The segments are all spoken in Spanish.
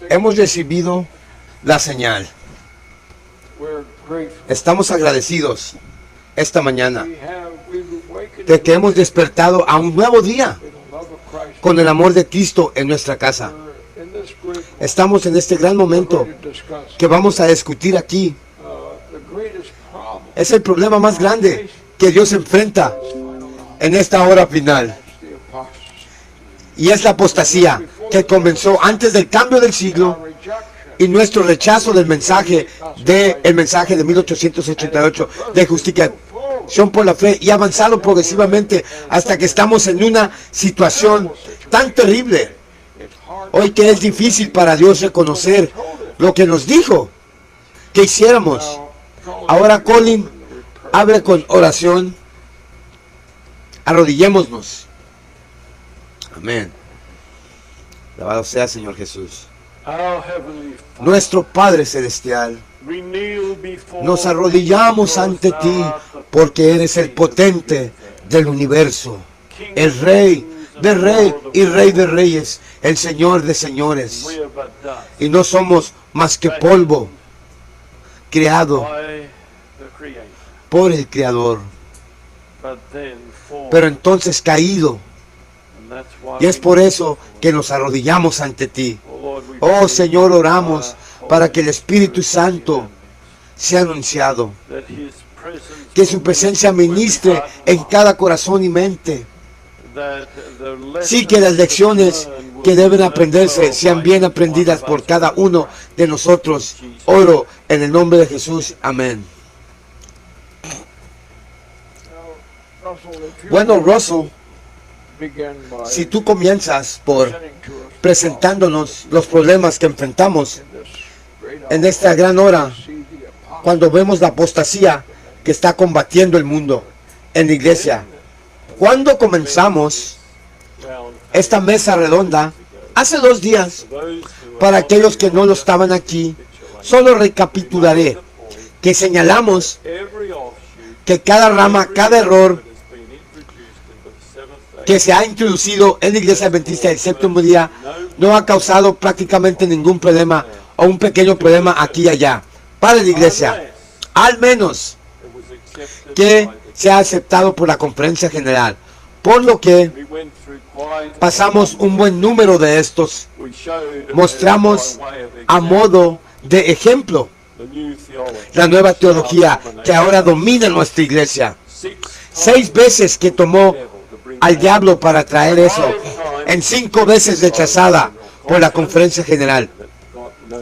hemos recibido la señal. Estamos agradecidos esta mañana de que hemos despertado a un nuevo día con el amor de Cristo en nuestra casa. Estamos en este gran momento que vamos a discutir aquí. Es el problema más grande que Dios enfrenta en esta hora final. Y es la apostasía que comenzó antes del cambio del siglo y nuestro rechazo del mensaje de 1888 de justificación por la fe, y avanzado progresivamente hasta que estamos en una situación tan terrible hoy que es difícil para Dios reconocer lo que nos dijo que hiciéramos. Ahora Colin abre con oración. Arrodillémonos. Amén. Alabado sea Señor Jesús. Nuestro Padre Celestial, nos arrodillamos ante ti porque eres el potente del universo, el Rey de Rey y Rey de Reyes, el Señor de Señores. Y no somos más que polvo creado por el Creador, pero entonces caído. Y es por eso que nos arrodillamos ante ti. Oh Señor, oramos para que el Espíritu Santo sea anunciado, que su presencia ministre en cada corazón y mente. Sí, que las lecciones que deben aprenderse sean bien aprendidas por cada uno de nosotros. Oro en el nombre de Jesús. Amén. Bueno, Russell, si tú comienzas por presentándonos los problemas que enfrentamos en esta gran hora, cuando vemos la apostasía que está combatiendo el mundo en la iglesia. Cuando comenzamos esta mesa redonda, hace 2 días, para aquellos que no lo estaban aquí, solo recapitularé que señalamos que cada rama, cada error que se ha introducido en la Iglesia Adventista del Séptimo Día no ha causado prácticamente ningún problema o un pequeño problema aquí y allá para la iglesia, al menos que sea aceptado por la Conferencia General, por lo que pasamos un buen número de estos. Mostramos a modo de ejemplo la nueva teología que ahora domina nuestra iglesia. 6 veces que tomó al diablo para traer eso, en 5 veces rechazada por la Conferencia General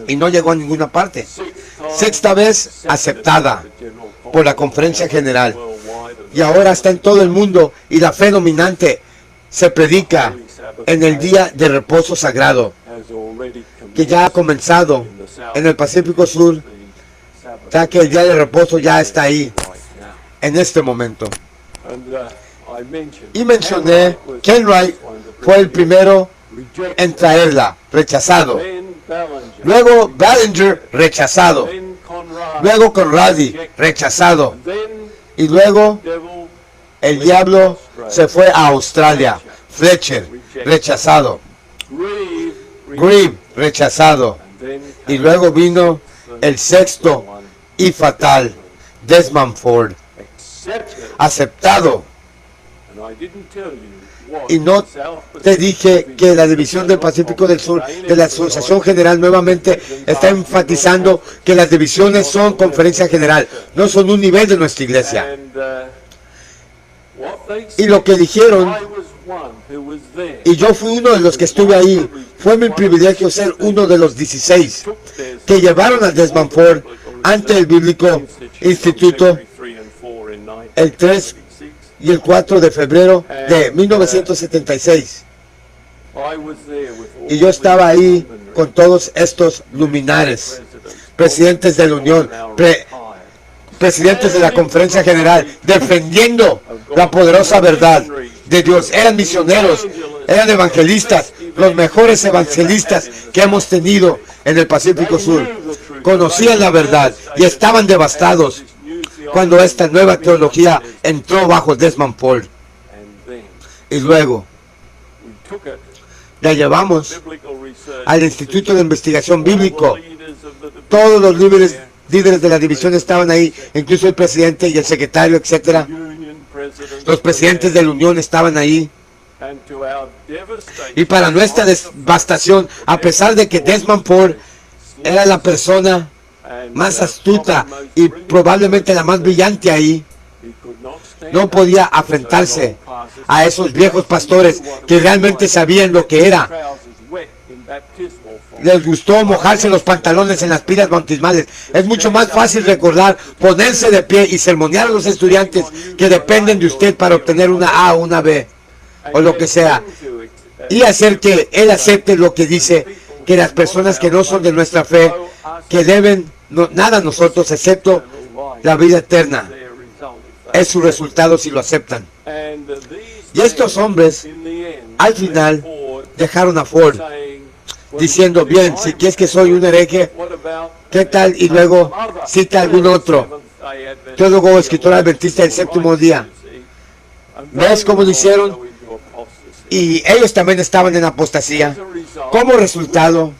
y no llegó a ninguna parte. 6ª vez aceptada por la Conferencia General y ahora está en todo el mundo, y la fe dominante se predica en el día de reposo sagrado que ya ha comenzado en el Pacífico Sur, ya que el día de reposo ya está ahí en este momento. Y mencioné que Ken Wright fue el primero en traerla, rechazado. Luego Ballinger, rechazado. Luego Conradi, rechazado. Y luego el diablo se fue a Australia. Fletcher, rechazado. Grieve, rechazado. Y luego vino el 6º y fatal, Desmond Ford, aceptado. Y no te dije que la división del Pacífico del Sur de la Asociación General nuevamente está enfatizando que las divisiones son Conferencia General, no son un nivel de nuestra iglesia. Y lo que dijeron, y yo fui uno de los que estuve ahí, fue mi privilegio ser uno de los 16 que llevaron a Desmond Ford ante el Bíblico Instituto el 3 y el 4 de febrero de 1976. Y yo estaba ahí con todos estos luminares, presidentes de la Unión, presidentes de la Conferencia General, defendiendo la poderosa verdad de Dios. Eran misioneros, eran evangelistas, los mejores evangelistas que hemos tenido en el Pacífico Sur. Conocían la verdad y estaban devastados cuando esta nueva teología entró bajo Desmond Ford. Y luego La llevamos al Instituto de Investigación Bíblico. Todos los líderes de la división estaban ahí, incluso el presidente y el secretario, etcétera. Los presidentes de la Unión estaban ahí. Y para nuestra devastación, a pesar de que Desmond Ford era la persona más astuta y probablemente la más brillante ahí, no podía afrentarse a esos viejos pastores que realmente sabían lo que era. Les gustó mojarse los pantalones en las pilas bautismales. Es mucho más fácil recordar, ponerse de pie y sermonear a los estudiantes que dependen de usted para obtener una A o una B, o lo que sea, y hacer que él acepte lo que dice, que las personas que no son de nuestra fe, que deben nada a nosotros excepto la vida eterna, es su resultado si lo aceptan. Y estos hombres al final dejaron a Ford diciendo, bien, si quieres que soy un hereje, ¿qué tal? Y luego cita algún otro teólogo, escritor adventista del séptimo día. ¿Ves cómo lo hicieron? Y ellos también estaban en apostasía. Como resultado,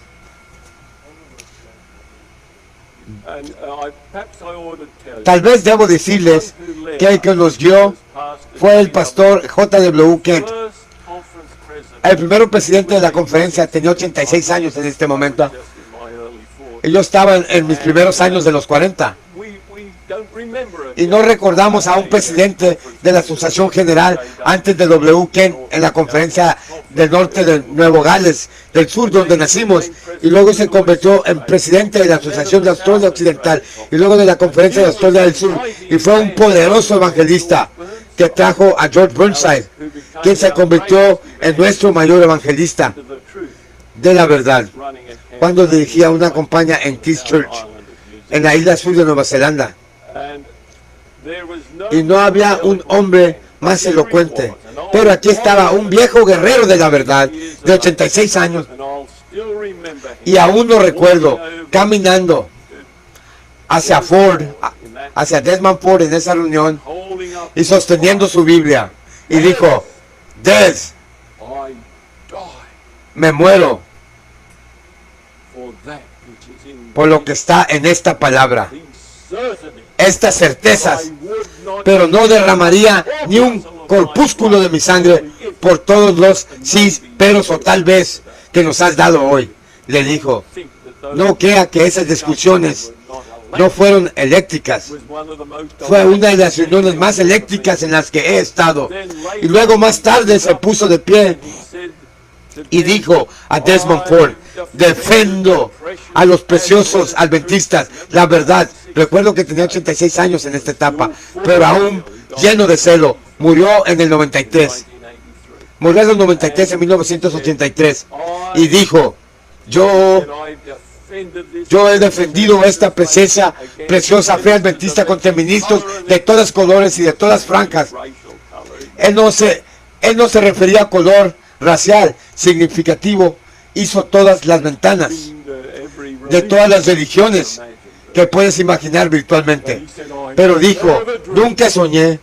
tal vez debo decirles que el que nos guió fue el pastor J.W. Kent. El primer presidente de la conferencia tenía 86 años en este momento. Y yo estaba en mis primeros años de los 40. Y no recordamos a un presidente de la Asociación General antes de W. Kent en la conferencia del norte de Nuevo Gales, del sur donde nacimos, y luego se convirtió en presidente de la Asociación de Australia Occidental y luego de la conferencia de Australia del Sur, y fue un poderoso evangelista que trajo a George Burnside, quien se convirtió en nuestro mayor evangelista de la verdad, cuando dirigía una compañía en Christchurch, en la isla sur de Nueva Zelanda. Y no había un hombre más elocuente, pero aquí estaba un viejo guerrero de la verdad, de 86 años, y aún lo recuerdo, caminando hacia Ford, hacia Desmond Ford en esa reunión, y sosteniendo su Biblia, y dijo, Des, me muero por lo que está en esta palabra, estas certezas, pero no derramaría ni un corpúsculo de mi sangre por todos los sí, peros o tal vez que nos has dado hoy. Le dijo, no crea que esas discusiones no fueron eléctricas. Fue una de las reuniones más eléctricas en las que he estado. Y luego más tarde se puso de pie y dijo a Desmond Ford, defendo a los preciosos adventistas, la verdad. Recuerdo que tenía 86 años en esta etapa, pero aún lleno de celo. Murió en el 93. Murió en el 93, en 1983. Y dijo, yo he defendido esta preciosa fe adventista contra ministros de todos colores y de todas franjas. Él no se refería a color racial significativo. Hizo todas las ventanas de todas las religiones que puedes imaginar virtualmente. Pero dijo, nunca soñé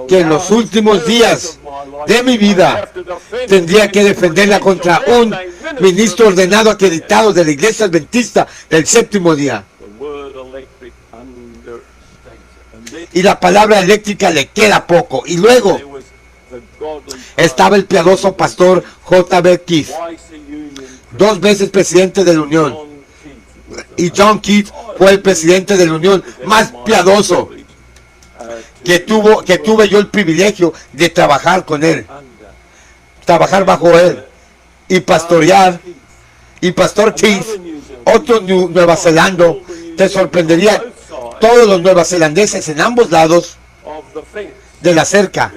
que en los últimos días de mi vida tendría que defenderla contra un ministro ordenado acreditado de la Iglesia Adventista del séptimo día. Y la palabra eléctrica le queda poco. Y luego estaba el piadoso pastor J.B. Keith, 2 veces presidente de la Unión. Y John Keith fue el presidente de la Unión más piadoso que tuve yo el privilegio de trabajar con él, trabajar bajo él y pastorear. Y pastor Keith, otro Nueva Zelanda, te sorprendería, todos los neozelandeses en ambos lados de la cerca,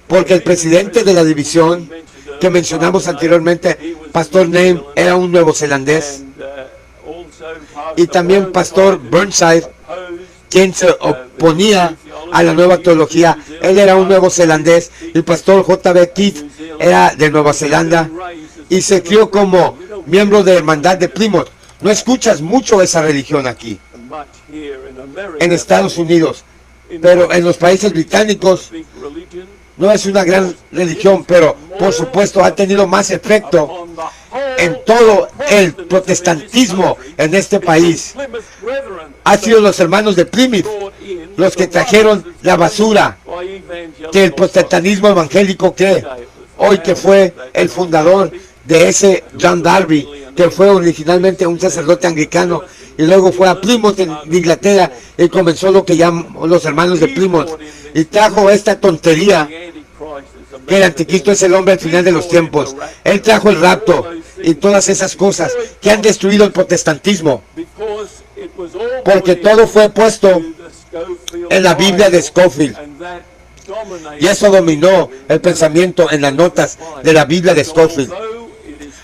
porque el presidente de la división que mencionamos anteriormente, pastor Name, era un neozelandés, y también pastor Burnside, quien se oponía a la nueva teología, él era un neozelandés, y pastor J.B. Keith era de Nueva Zelanda y se crió como miembro de la hermandad de Plymouth. No escuchas mucho esa religión aquí en Estados Unidos, pero en los países británicos no es una gran religión, pero por supuesto ha tenido más efecto en todo el protestantismo en este país. Ha sido los hermanos de Plymouth los que trajeron la basura que el protestantismo evangélico cree. Hoy, que fue el fundador de ese John Darby, que fue originalmente un sacerdote anglicano y luego fue a Plymouth en Inglaterra y comenzó lo que llaman los hermanos de Plymouth y trajo esta tontería que el anticristo es el hombre al final de los tiempos. Él trajo el rapto y todas esas cosas que han destruido el protestantismo, porque todo fue puesto en la Biblia de Scofield, y eso dominó el pensamiento en las notas de la Biblia de Scofield.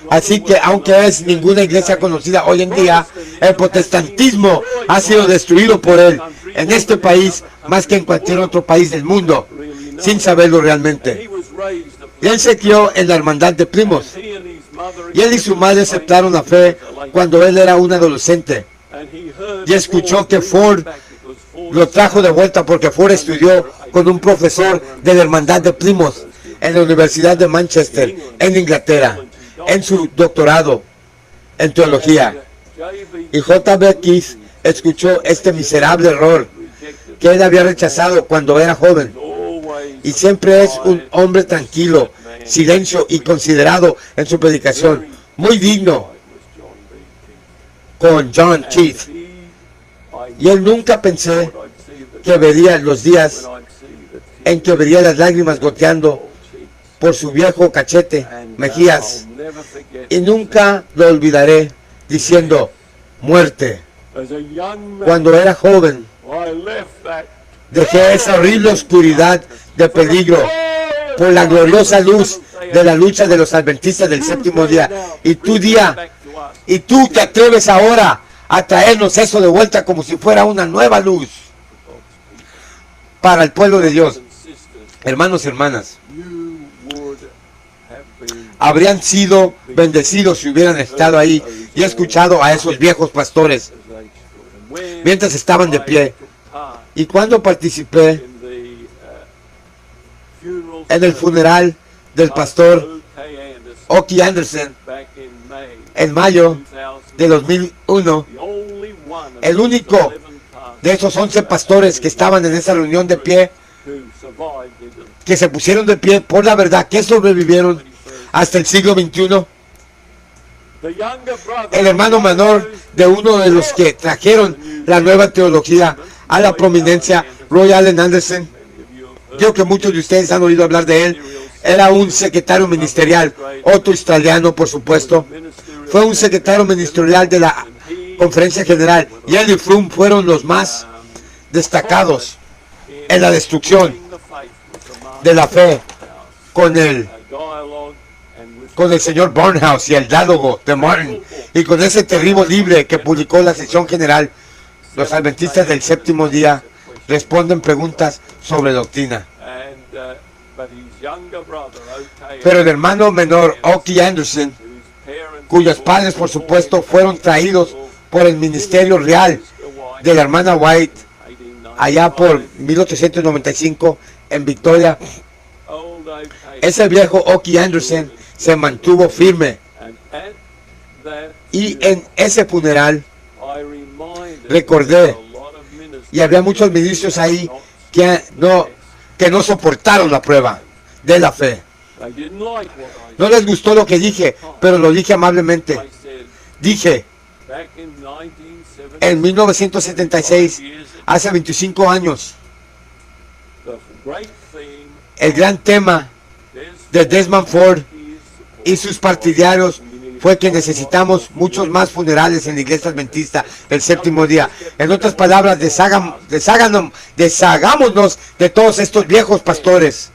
Así que aunque es ninguna iglesia conocida hoy en día, el protestantismo ha sido destruido por él en este país más que en cualquier otro país del mundo, sin saberlo realmente. Y él se crió en la hermandad de Plymouth, y él y su madre aceptaron la fe cuando él era un adolescente, y escuchó que Ford lo trajo de vuelta porque Ford estudió con un profesor de la hermandad de Plymouth en la Universidad de Manchester, en Inglaterra, en su doctorado en teología. Y J.B. Keith escuchó este miserable error que él había rechazado cuando era joven, y siempre es un hombre tranquilo, silencio y considerado en su predicación, muy digno con John Keith. Y él nunca pensé que vería los días en que vería las lágrimas goteando por su viejo cachete, mejillas, y nunca lo olvidaré diciendo, muerte. Cuando era joven, dejé esa horrible oscuridad de peligro por la gloriosa luz de la lucha de los adventistas del séptimo día. Y tú te atreves ahora a traernos eso de vuelta como si fuera una nueva luz para el pueblo de Dios. Hermanos y hermanas, habrían sido bendecidos si hubieran estado ahí y escuchado a esos viejos pastores mientras estaban de pie. Y cuando participé en el funeral del pastor Oki Anderson en mayo de 2001, el único de esos 11 pastores que estaban en esa reunión de pie, que se pusieron de pie por la verdad, que sobrevivieron hasta el siglo XXI, el hermano menor de uno de los que trajeron la nueva teología a la prominencia, Roy Allen Anderson. Creo que muchos de ustedes han oído hablar de él. Era un secretario ministerial, otro australiano, por supuesto. Fue un secretario ministerial de la Conferencia General, y él y Froome fueron los más destacados en la destrucción de la fe con el señor Barnhouse y el diálogo de Martin, y con ese terrible libro que publicó la sección general. Los adventistas del séptimo día responden preguntas sobre doctrina. Pero el hermano menor, Oki Anderson, cuyos padres por supuesto fueron traídos por el ministerio real de la hermana White allá por 1895 en Victoria, ese viejo Oki Anderson se mantuvo firme, y en ese funeral recordé, y había muchos ministros ahí que no soportaron la prueba de la fe. No les gustó lo que dije, pero lo dije amablemente. Dije, en 1976, hace 25 años, el gran tema de Desmond Ford y sus partidarios fue que necesitamos muchos más funerales en la iglesia adventista del séptimo día. En otras palabras, deshagámonos de todos estos viejos pastores,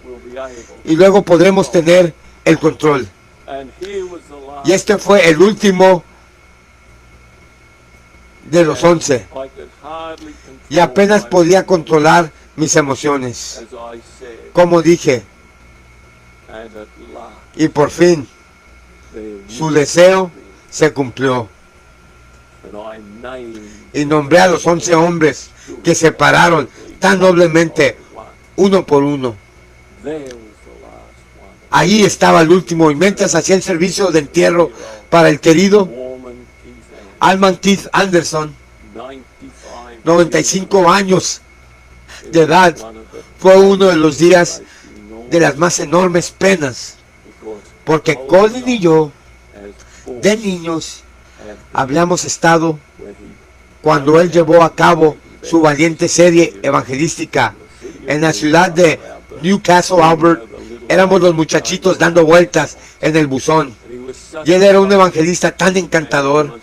y luego podremos tener el control. Y este fue el último de los 11, y apenas podía controlar mis emociones, como dije, y por fin su deseo se cumplió, y nombré a los 11 hombres que se pararon tan noblemente uno por uno. Ahí estaba el último y mientras hacía el servicio de entierro para el querido Alman Keith Anderson, 95 años de edad, fue uno de los días de las más enormes penas, porque Colin y yo, de niños, habíamos estado cuando él llevó a cabo su valiente serie evangelística en la ciudad de Newcastle, Albert. Éramos los muchachitos dando vueltas en el buzón, y él era un evangelista tan encantador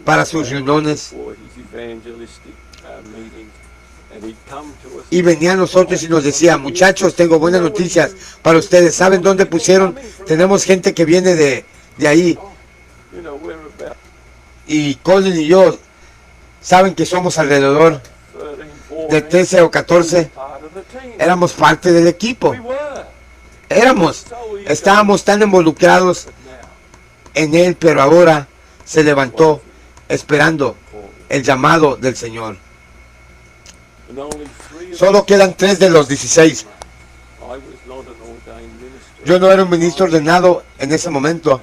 para sus reuniones, y venía a nosotros y nos decía: muchachos, tengo buenas noticias para ustedes. ¿Saben dónde pusieron? Tenemos gente que viene de ahí. Y Colin y yo saben que somos alrededor de 13 o 14. Éramos parte del equipo. Estábamos tan involucrados en él, pero ahora se levantó esperando el llamado del Señor. Solo quedan 3 de los 16. Yo no era un ministro ordenado en ese momento.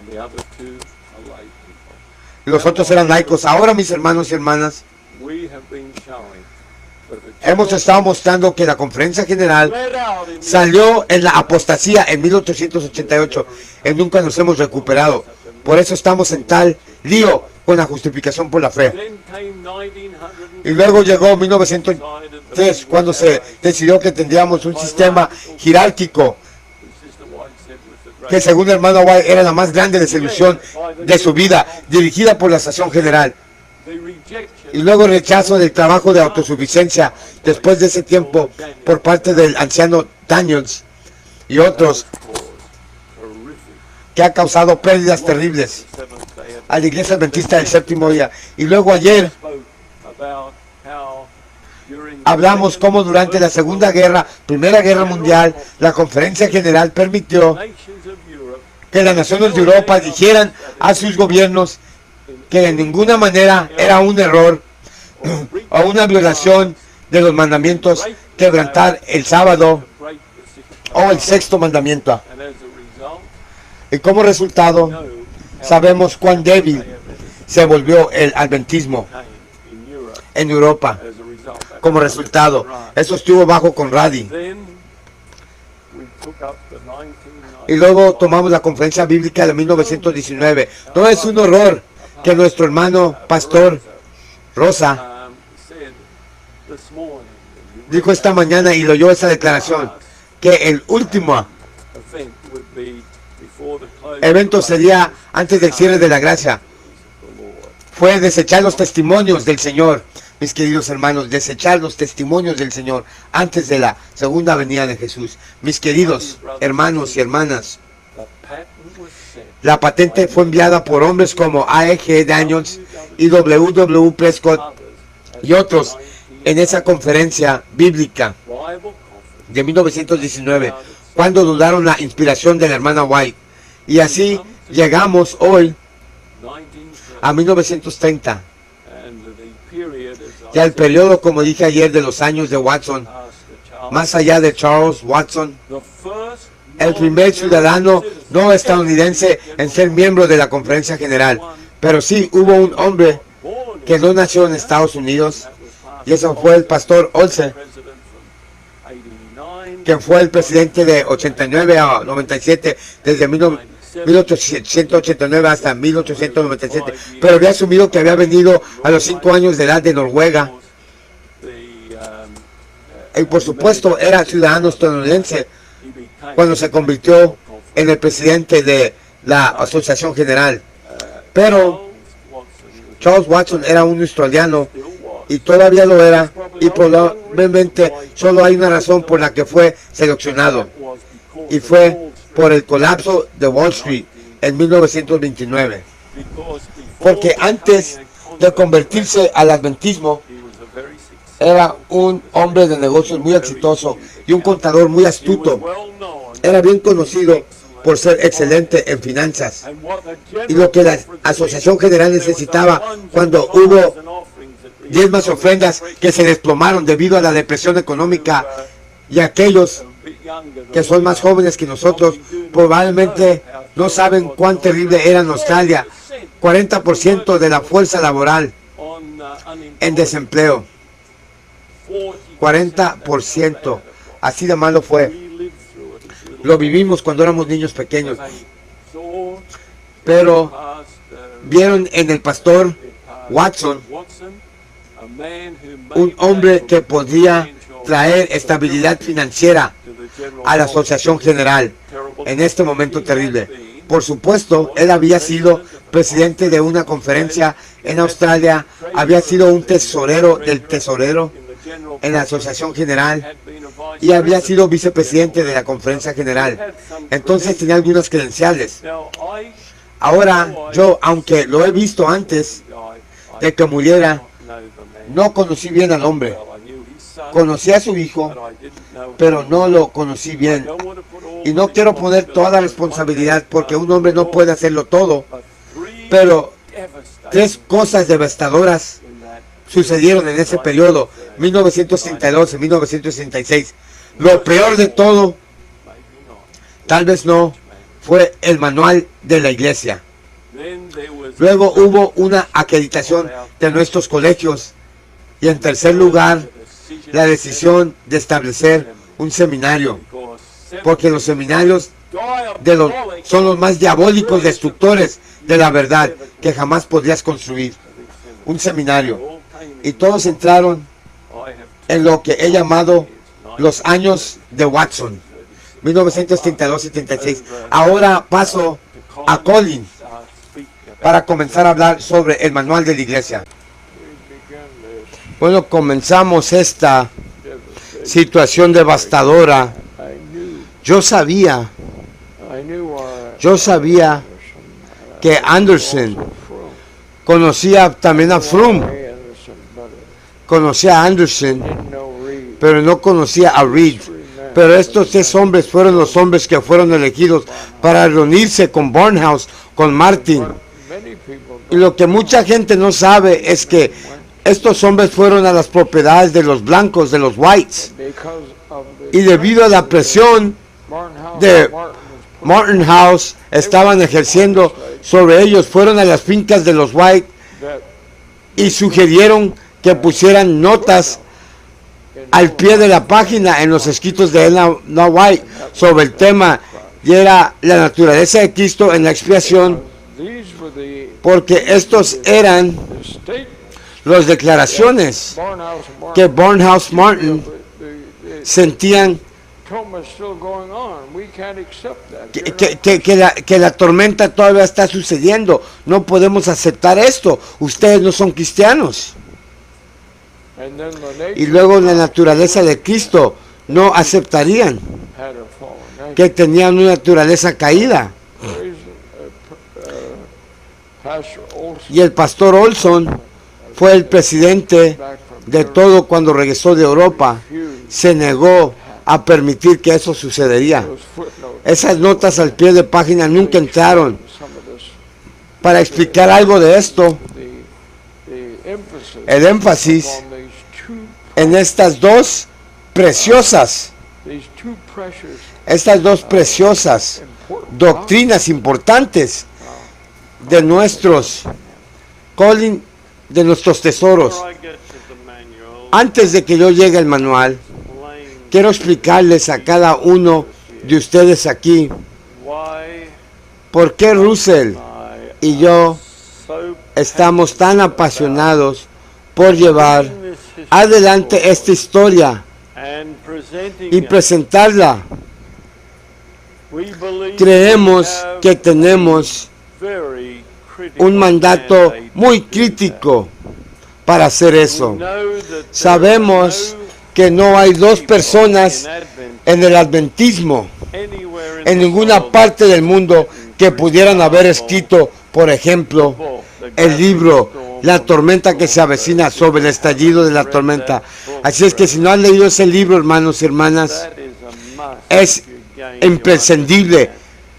Los otros eran laicos. Ahora, mis hermanos y hermanas, hemos estado mostrando que la Conferencia General salió en la apostasía en 1888 y nunca nos hemos recuperado. Por eso estamos en tal lío con la justificación por la fe. Y luego llegó 1903, cuando se decidió que tendríamos un sistema jerárquico, que según el hermano White era la más grande desilusión de su vida, dirigida por la Estación General. Y luego el rechazo del trabajo de autosuficiencia después de ese tiempo por parte del anciano Daniels y otros, que ha causado pérdidas terribles a la Iglesia Adventista del Séptimo Día. Y luego ayer hablamos cómo durante la Primera Guerra Mundial, la Conferencia General permitió que las naciones de Europa dijeran a sus gobiernos que de ninguna manera era un error o una violación de los mandamientos quebrantar el sábado o el sexto mandamiento. Y como resultado, sabemos cuán débil se volvió el adventismo en Europa. Como resultado, eso estuvo bajo Conradi. Y luego tomamos la conferencia bíblica de 1919. No es un horror que nuestro hermano pastor Rosa dijo esta mañana, y lo oyó esa declaración, que el último evento sería antes del cierre de la gracia. Fue desechar los testimonios del Señor, mis queridos hermanos, desechar los testimonios del Señor antes de la segunda venida de Jesús. Mis queridos hermanos y hermanas, la patente fue enviada por hombres como A.E.G. Daniels y W.W. Prescott y otros en esa conferencia bíblica de 1919, cuando dudaron la inspiración de la hermana White. Y así llegamos hoy a 1930. Ya el periodo, como dije ayer, de los años de Watson, más allá de Charles Watson, el primer ciudadano no estadounidense en ser miembro de la Conferencia General. Pero sí hubo un hombre que no nació en Estados Unidos, y eso fue el pastor Olsen, quien fue el presidente de 89 a 97, desde 1889 hasta 1897, pero había asumido que había venido a los 5 años de edad de Noruega, y por supuesto era ciudadano estadounidense cuando se convirtió en el presidente de la Asociación General. Pero Charles Watson era un australiano y todavía lo era, y probablemente solo hay una razón por la que fue seleccionado, y fue por el colapso de Wall Street en 1929. Porque antes de convertirse al adventismo, era un hombre de negocios muy exitoso y un contador muy astuto. Era bien conocido por ser excelente en finanzas. Y lo que la Asociación General necesitaba cuando hubo diezmas y ofrendas que se desplomaron debido a la depresión económica Y aquellos que son más jóvenes que nosotros probablemente no saben cuán terrible era en Australia. 40% de la fuerza laboral en desempleo. 40%. Así de malo fue. Lo vivimos cuando éramos niños pequeños. Pero vieron en el pastor Watson un hombre que podía traer estabilidad financiera a la Asociación General en este momento terrible. Por supuesto, él había sido presidente de una conferencia en Australia, había sido un tesorero del tesorero en la Asociación General y había sido vicepresidente de la Conferencia General. Entonces tenía algunas credenciales. Ahora, yo, aunque lo he visto antes de que muriera, no conocí bien al hombre. Conocí a su hijo, pero no lo conocí bien. Y no quiero poner toda la responsabilidad porque un hombre no puede hacerlo todo. Pero 3 cosas devastadoras sucedieron en ese periodo, 1932 y 1966. Lo peor de todo, tal vez no, fue el manual de la iglesia. Luego hubo una acreditación de nuestros colegios. Y en tercer lugar, la decisión de establecer un seminario. Porque los seminarios son los más diabólicos destructores de la verdad que jamás podrías construir. Un seminario. Y todos entraron en lo que he llamado los años de Watson, 1932 y 36. Ahora paso a Colin para comenzar a hablar sobre el manual de la iglesia. Bueno, comenzamos esta situación devastadora. Yo sabía que Anderson conocía también a Froome. Conocía a Anderson, pero no conocía a Reed. Pero estos 3 hombres fueron los hombres que fueron elegidos para reunirse con Barnhouse, con Martin. Y lo que mucha gente no sabe es que estos hombres fueron a las propiedades de los blancos, de los whites. Y debido a la presión de Martin House estaban ejerciendo sobre ellos, fueron a las fincas de los whites y sugirieron que pusieran notas al pie de la página en los escritos de Ellen White sobre el tema, y era la naturaleza de Cristo en la expiación, porque estos eran las declaraciones que Barnhouse Martin sentían que la tormenta todavía está sucediendo. No podemos aceptar esto. Ustedes no son cristianos. Y luego la naturaleza de Cristo no aceptarían que tenían una naturaleza caída. Y el pastor Olson fue el presidente de todo cuando regresó de Europa. Se negó a permitir que eso sucedería. Esas notas al pie de página nunca entraron para explicar algo de esto. El énfasis en estas dos preciosas doctrinas importantes de nuestros tesoros. Antes de que yo llegue al manual, quiero explicarles a cada uno de ustedes aquí por qué Russell y yo estamos tan apasionados por llevar adelante esta historia y presentarla. Creemos que tenemos un mandato muy crítico para hacer eso. Sabemos que no hay 2 personas en el adventismo en ninguna parte del mundo que pudieran haber escrito, por ejemplo, el libro La tormenta que se avecina, sobre el estallido de la tormenta. Así es que si no han leído ese libro, hermanos y hermanas, es imprescindible.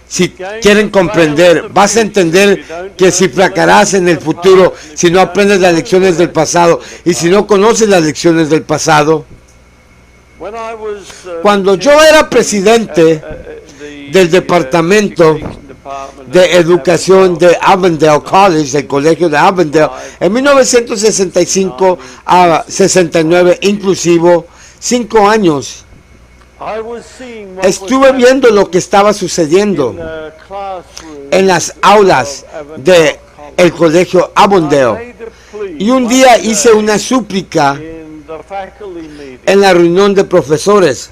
Si quieren comprender, vas a entender que si fracasas en el futuro, si no aprendes las lecciones del pasado, y si no conoces las lecciones del pasado, Cuando yo era presidente del departamento de educación de Avondale College, del colegio de Avondale, en 1965 a 69, inclusive 5 años, estuve viendo lo que estaba sucediendo en las aulas del colegio Avondale. Y un día hice una súplica en la reunión de profesores,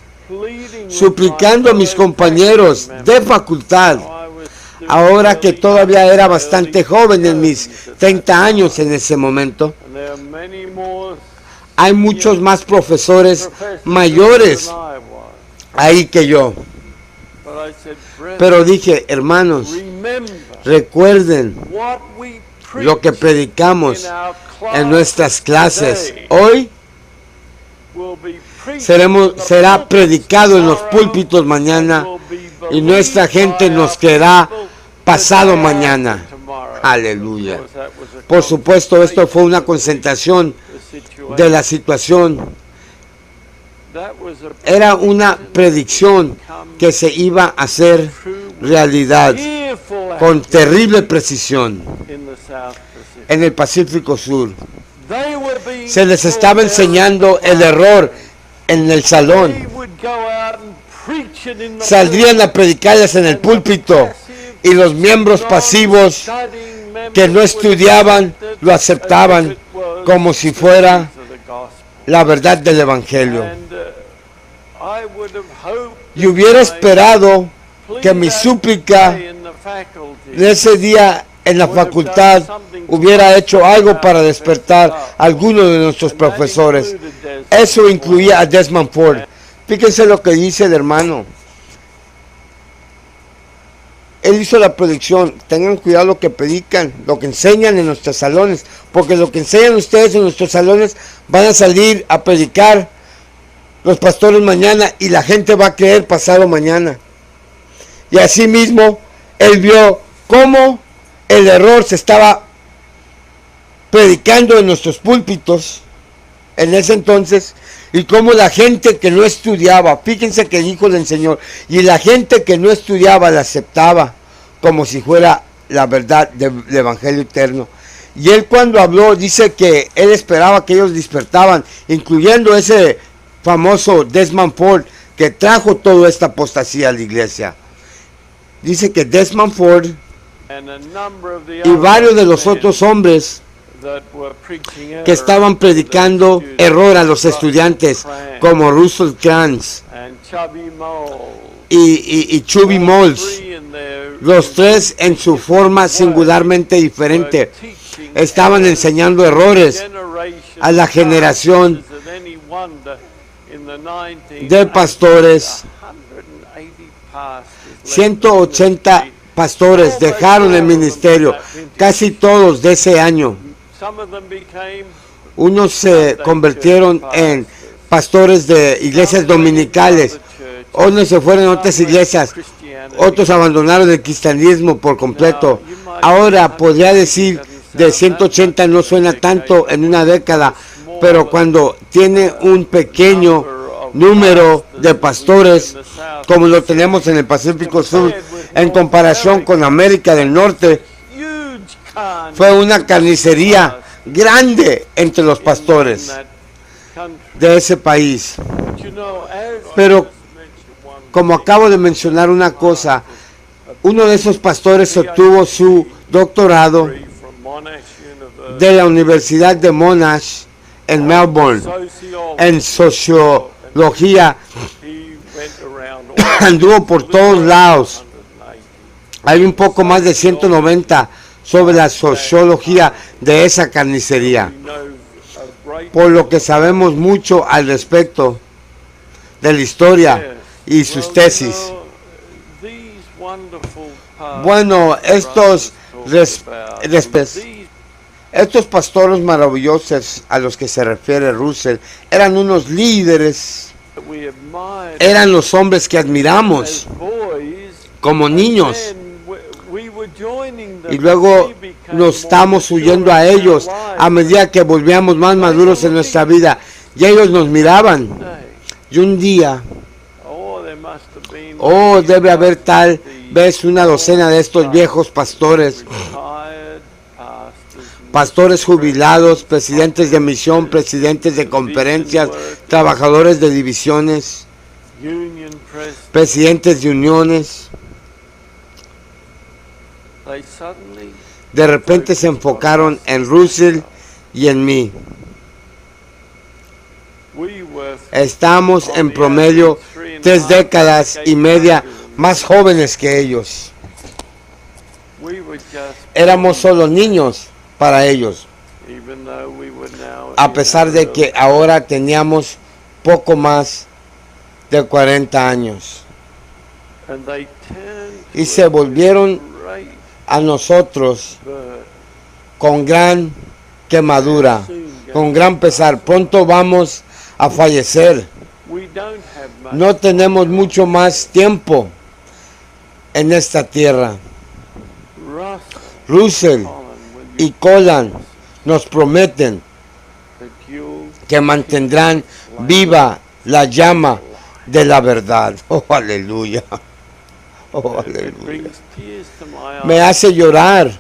suplicando a mis compañeros de facultad, ahora que todavía era bastante joven, en mis 30 años en ese momento. Hay muchos más profesores mayores ahí que yo. Pero dije, hermanos, recuerden lo que predicamos en nuestras clases. Hoy será predicado en los púlpitos mañana, y nuestra gente nos creerá pasado mañana. Aleluya. Por supuesto, esto fue una concentración de la situación. Era una predicción que se iba a hacer realidad con terrible precisión en el Pacífico Sur. Se les estaba enseñando el error en el salón. Saldrían a predicarles en el púlpito, y los miembros pasivos que no estudiaban lo aceptaban como si fuera la verdad del Evangelio. Y hubiera esperado que mi súplica de ese día en la facultad hubiera hecho algo para despertar a alguno de nuestros profesores. Eso incluía a Desmond Ford. Fíjense lo que dice el hermano. Él hizo la predicción: tengan cuidado lo que predican, lo que enseñan en nuestros salones, porque lo que enseñan ustedes en nuestros salones van a salir a predicar los pastores mañana, y la gente va a creer pasado mañana. Y así mismo él vio cómo el error se estaba predicando en nuestros púlpitos en ese entonces, y cómo la gente que no estudiaba, fíjense que dijo el Señor, y la gente que no estudiaba la aceptaba como si fuera la verdad del Evangelio eterno. Y él, cuando habló, dice que él esperaba que ellos despertaban, incluyendo ese famoso Desmond Ford, que trajo toda esta apostasía a la iglesia. Dice que Desmond Ford y varios de los otros hombres que estaban predicando error a los estudiantes, como Russell Kranz y Chubby Moles, los tres en su forma singularmente diferente, estaban enseñando errores a la generación de pastores. 180 pastores dejaron el ministerio, casi todos de ese año. Unos se convirtieron en pastores de iglesias dominicales, otros se fueron a otras iglesias, otros abandonaron el cristianismo por completo. Ahora podría decir de 180 no suena tanto en una década, pero cuando tiene un pequeño número de pastores como lo tenemos en el Pacífico Sur, en comparación con América del Norte, fue una carnicería grande entre los pastores de ese país. Pero como acabo de mencionar una cosa, uno de esos pastores obtuvo su doctorado de la Universidad de Monash en Melbourne en sociología. Anduvo por todos lados. Hay un poco más de 190 sobre la sociología de esa carnicería, por lo que sabemos mucho al respecto de la historia y sus tesis. Bueno, estos pastores maravillosos a los que se refiere Russell eran unos líderes, eran los hombres que admiramos como niños, y luego nos estamos huyendo a ellos a medida que volvíamos más maduros en nuestra vida, y ellos nos miraban Y un día, there must have been debe haber tal vez una docena de estos viejos pastores, retired pastors, pastores jubilados, presidentes de misión, presidentes de conferencias, trabajadores de divisiones, union presidents. presidentes de uniones. They suddenly De repente se enfocaron en Russell y en mí. we were Estamos en promedio 3 décadas y media más jóvenes que ellos. we were just Éramos solo niños para ellos, even though we were now a pesar de que ahora teníamos poco más de 40 años. and they turned Y se volvieron great a nosotros bird. con gran quemadura, con gran pesar. Pronto vamos a fallecer. We don't have much. No tenemos mucho más tiempo en esta tierra. Russell, Russell Colin, will you y Colin nos prometen that you'll que mantendrán viva la llama de la verdad. Oh, aleluya. Oh, it aleluya. brings tears to my Me eyes. hace llorar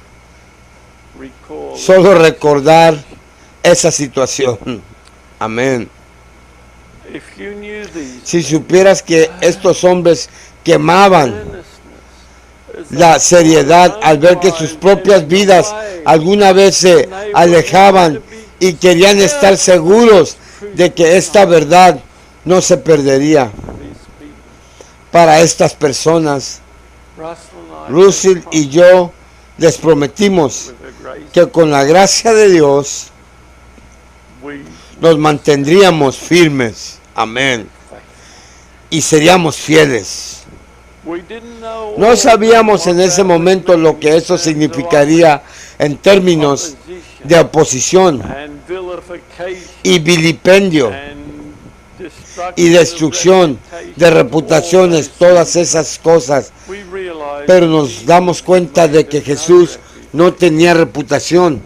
Recall solo recordar esa situación. Amén. if you knew these Si supieras que estos hombres quemaban earnestness as la seriedad al ver que sus propias vidas alguna vez se alejaban y querían estar seguros de que esta verdad no se perdería these people. para estas personas. Russell and I Russell y yo les prometimos with the grace que con la gracia de Dios we nos mantendríamos firmes. Amén. Y seríamos fieles. we didn't know No all sabíamos en what ese that would momento mean lo que eso in terms of significaría en términos opposition de oposición and vilification y vilipendio and y destrucción de reputaciones, todas esas cosas. We realized Pero nos damos cuenta de que Jesús no tenía reputación.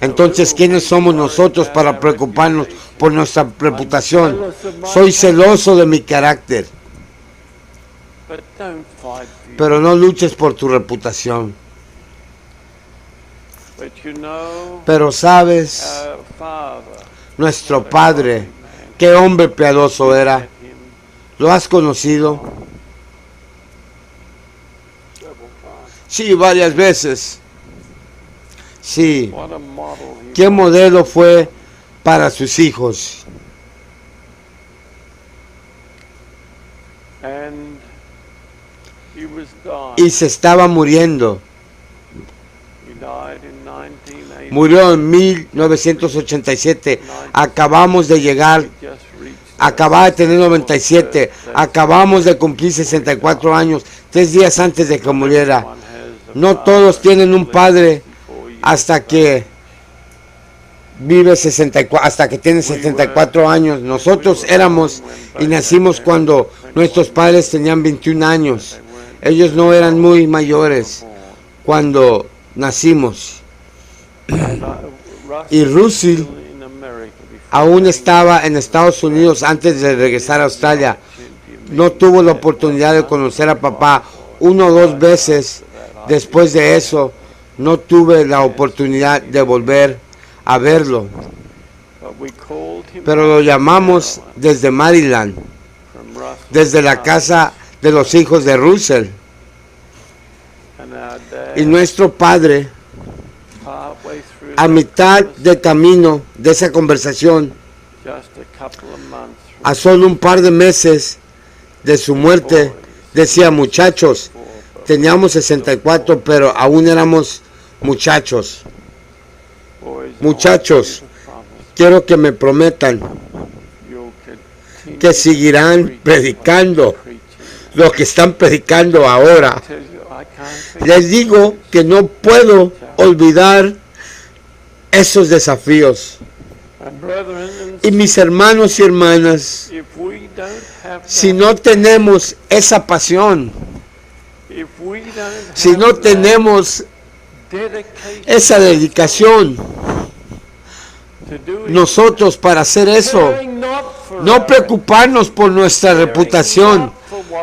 Entonces, ¿quiénes somos nosotros para preocuparnos por nuestra reputación? Soy celoso de mi carácter, but don't fight for you. pero no luches por tu reputación. But you know, Pero sabes, our Father, nuestro Padre, qué hombre piadoso era. met him ¿Lo has conocido? several times. Sí, varias veces. Sí. What a model he ¿Qué was. modelo fue para sus hijos? And he was Y dying. se estaba muriendo. He died in 1980. Murió en 1987. Acabamos de llegar, Just reached acababa de tener 97. Acabamos de cumplir 64 años, 3 días antes de que muriera. One has a No father todos tienen un padre 64 years hasta of que age. vive 64, hasta que tiene 74 años. Nosotros éramos y nacimos cuando nuestros padres tenían 21 años. Ellos no eran muy mayores cuando nacimos. Y Russell aún estaba en Estados Unidos antes de regresar a Australia. No tuvo la oportunidad de conocer a papá 1 o 2 veces. Después de eso, no tuve la oportunidad de volver a verlo. Pero lo llamamos desde Maryland, desde la casa de los hijos de Russell. Y nuestro padre, a mitad de camino de esa conversación, a solo un par de meses de su muerte, decía: muchachos, teníamos 64, pero aún éramos muchachos. Muchachos, quiero que me prometan que seguirán predicando lo que están predicando ahora. Les digo que no puedo olvidar esos desafíos. Y mis hermanos y hermanas, si no tenemos esa pasión, si no tenemos esa dedicación, nosotros para hacer eso, No preocuparnos por nuestra reputación,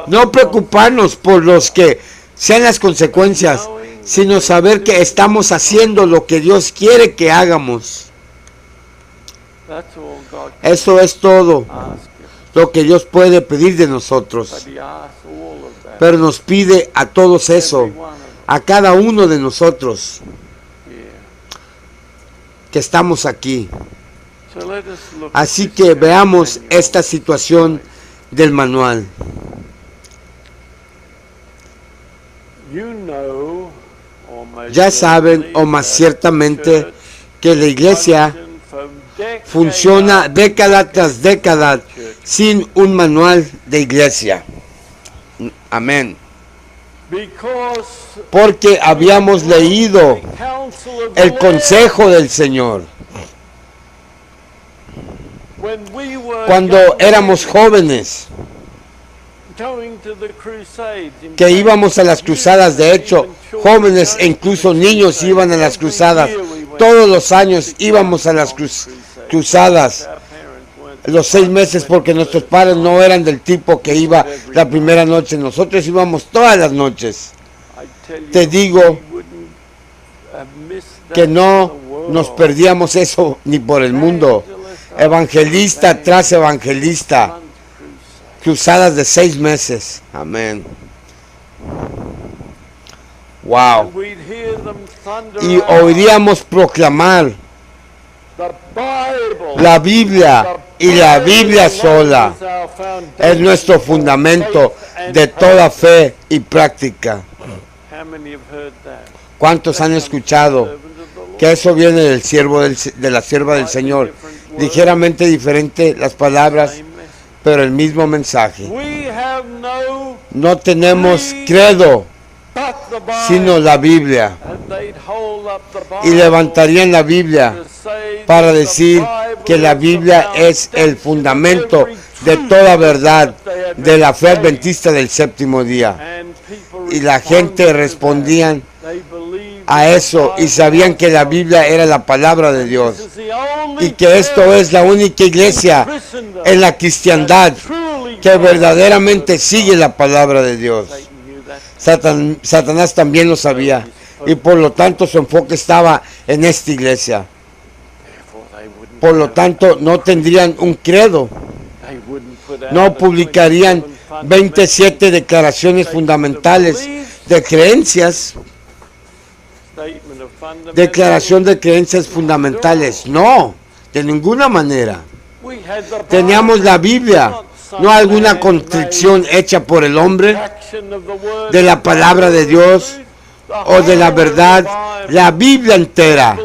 no preocuparnos por los que sean las consecuencias, sino saber que estamos haciendo lo que Dios quiere que hagamos. Eso es todo lo que Dios puede pedir de nosotros. Pero nos pide a todos eso, a cada uno de nosotros que estamos aquí. Así que veamos esta situación del manual. Ya saben, o más ciertamente, que la iglesia funciona década tras década sin un manual de iglesia. Amén. Porque habíamos leído el consejo del Señor cuando éramos jóvenes, que íbamos a las cruzadas. De hecho, jóvenes e incluso niños iban a las cruzadas. Todos los años íbamos a las cruzadas. Los 6 meses, porque nuestros padres no eran del tipo que iba la primera noche. Nosotros íbamos todas las noches. Te digo que no nos perdíamos eso ni por el mundo. Evangelista tras evangelista. Cruzadas de 6 meses. Amén. Wow. Y oiríamos proclamar la Biblia, y la Biblia sola es nuestro fundamento de toda fe y práctica. ¿Cuántos han escuchado que eso viene del siervo de la sierva del Señor? Ligeramente diferente las palabras, pero el mismo mensaje. No tenemos credo sino la Biblia, y levantarían la Biblia para decir que la Biblia es el fundamento de toda verdad de la fe adventista del séptimo día. Y la gente respondían a eso y sabían que la Biblia era la palabra de Dios, y que esto es la única iglesia en la cristiandad que verdaderamente sigue la palabra de Dios. Satanás también lo sabía, y por lo tanto su enfoque estaba en esta iglesia. Por lo tanto, no tendrían un credo, no publicarían 27 declaraciones fundamentales de creencias. Declaración de creencias fundamentales, no, de ninguna manera. Teníamos la Biblia, no alguna construcción hecha por el hombre, de la palabra de Dios o de la verdad, la Biblia entera.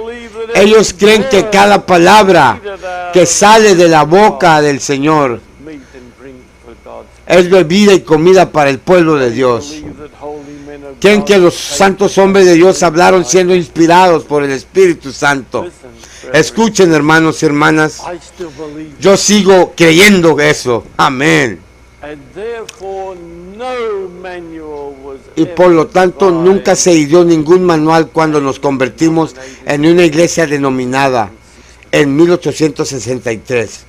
Ellos creen que cada palabra que sale de la boca del Señor es bebida y comida para el pueblo de Dios. Creen que los santos hombres de Dios hablaron siendo inspirados por el Espíritu Santo. Escuchen, hermanos y hermanas, yo sigo creyendo eso. Amén. Y por lo tanto nunca se dio ningún manual cuando nos convertimos en una iglesia denominada en 1863.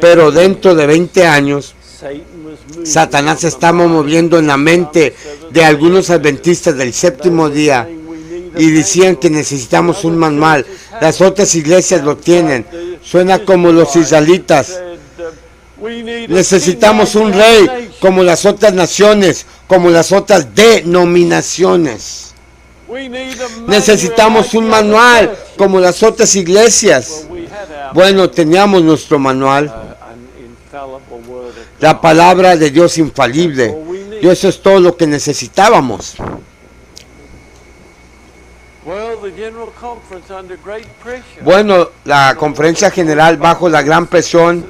Pero dentro de 20 años, Satanás se estaba moviendo en la mente de algunos adventistas del séptimo día, y decían que necesitamos un manual. Las otras iglesias lo tienen. Suena como los israelitas. Necesitamos un rey como las otras naciones, como las otras denominaciones. Necesitamos un manual como las otras iglesias. Bueno, teníamos nuestro manual, la palabra de Dios infalible, y eso es todo lo que necesitábamos. Bueno, la conferencia general bajo la gran presión,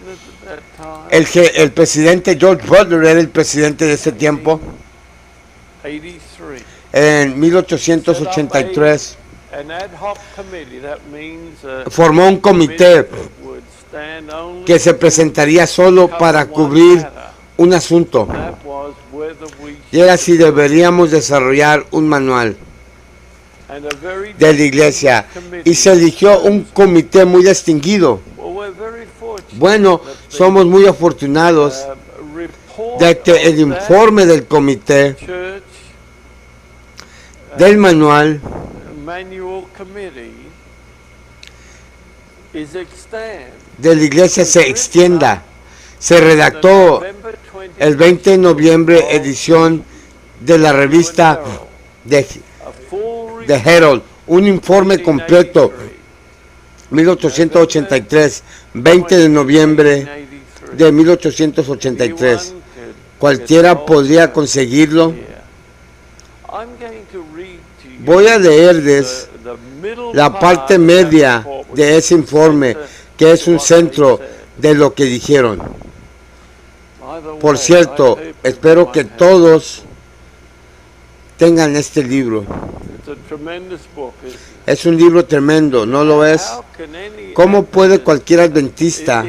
el presidente George Butler era el presidente de ese tiempo. En 1883 formó un comité que se presentaría solo para cubrir un asunto, y era si deberíamos desarrollar un manual de la iglesia, y se eligió un comité muy distinguido. Bueno, somos muy afortunados de que el informe del comité church del manual manual committee is extant. de la iglesia se extienda. Se redactó el 20 de noviembre, edición de la revista de Herald, un informe completo, 1883, 20 de noviembre de 1883. Cualquiera podría conseguirlo. Voy a leerles la parte media de ese informe, que es un centro de lo que dijeron. Por cierto, espero que todos tengan este libro. Es un libro tremendo, ¿no lo es? ¿Cómo puede cualquier adventista,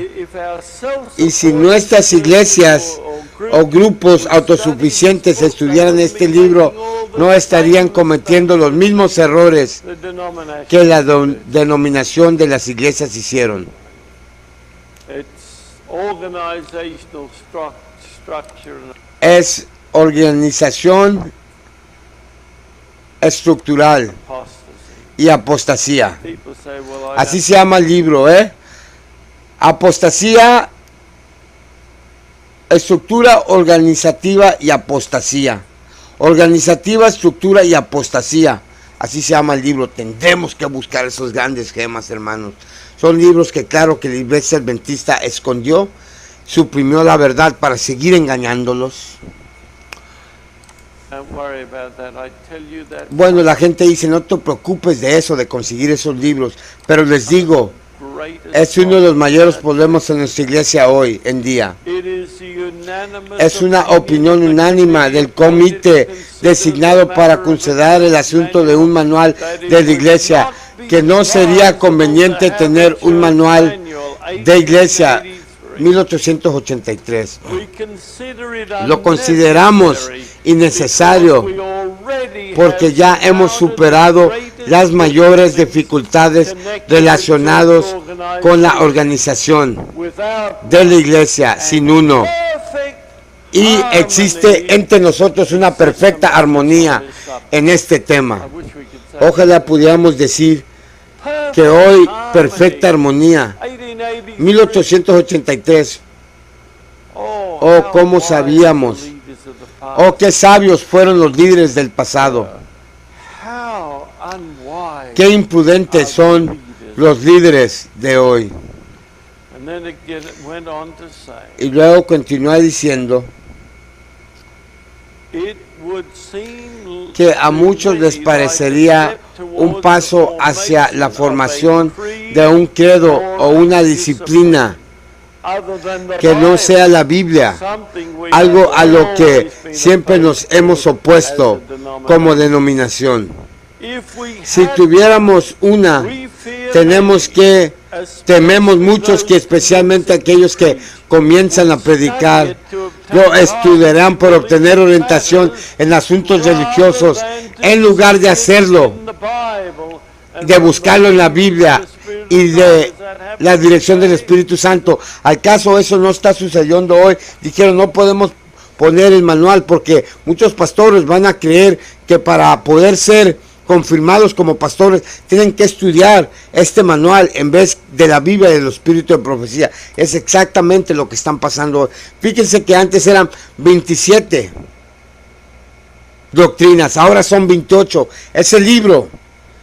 y si nuestras iglesias o grupos autosuficientes estudiaran este libro, no estarían cometiendo los mismos errores que la denominación de las iglesias hicieron? Es organización estructural y apostasía. Así se llama el libro, Apostasía, estructura organizativa y apostasía. Organizativa, estructura y apostasía. Así se llama el libro. Tendremos que buscar esos grandes gemas, hermanos. Son libros que, claro, que la iglesia adventista escondió, suprimió la verdad para seguir engañándolos. Bueno, la gente dice, no te preocupes de eso, de conseguir esos libros, pero les digo, es uno de los mayores problemas en nuestra iglesia hoy en día. Es una opinión unánime del comité designado para considerar el asunto de un manual de la iglesia, que no sería conveniente tener un manual de iglesia. 1883. Lo consideramos innecesario porque ya hemos superado las mayores dificultades relacionadas con la organización de la iglesia sin uno. Y existe entre nosotros una perfecta armonía en este tema. Ojalá pudiéramos decir que hoy perfecta armonía. 1883. Oh, cómo sabíamos. Oh, qué sabios fueron los líderes del pasado. Qué imprudentes son los líderes de hoy. Y luego continúa diciendo que a muchos les parecería un paso hacia la formación de un credo o una disciplina que no sea la Biblia, algo a lo que siempre nos hemos opuesto como denominación. Si tuviéramos una, tememos muchos que especialmente aquellos que comienzan a predicar, lo estudiarán por obtener orientación en asuntos religiosos, en lugar de hacerlo, de buscarlo en la Biblia y de la dirección del Espíritu Santo. ¿Acaso eso no está sucediendo hoy? Dijeron, no podemos poner el manual porque muchos pastores van a creer que para poder ser confirmados como pastores tienen que estudiar este manual en vez de la Biblia y del Espíritu de profecía. Es exactamente lo que están pasando hoy. Fíjense que antes eran 27 doctrinas, ahora son 28. Ese libro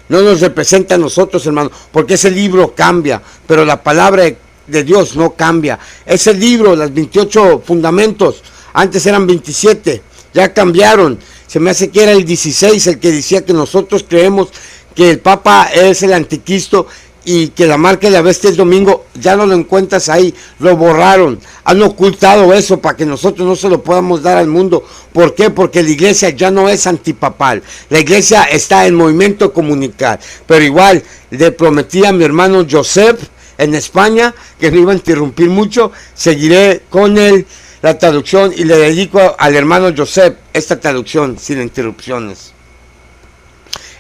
no nos representa a nosotros, hermano, porque ese libro cambia, pero la palabra de Dios no cambia. Ese libro, los 28 fundamentos, antes eran 27, ya cambiaron. Se me hace que era el 16 el que decía que nosotros creemos que el Papa es el anticristo y que la marca de la bestia es domingo. Ya no lo encuentras ahí, lo borraron, han ocultado eso para que nosotros no se lo podamos dar al mundo. ¿Por qué? Porque la iglesia ya no es antipapal, la iglesia está en movimiento comunical. Pero igual le prometí a mi hermano Joseph en España que no iba a interrumpir mucho, seguiré con él la traducción y le dedico al hermano Joseph esta traducción sin interrupciones.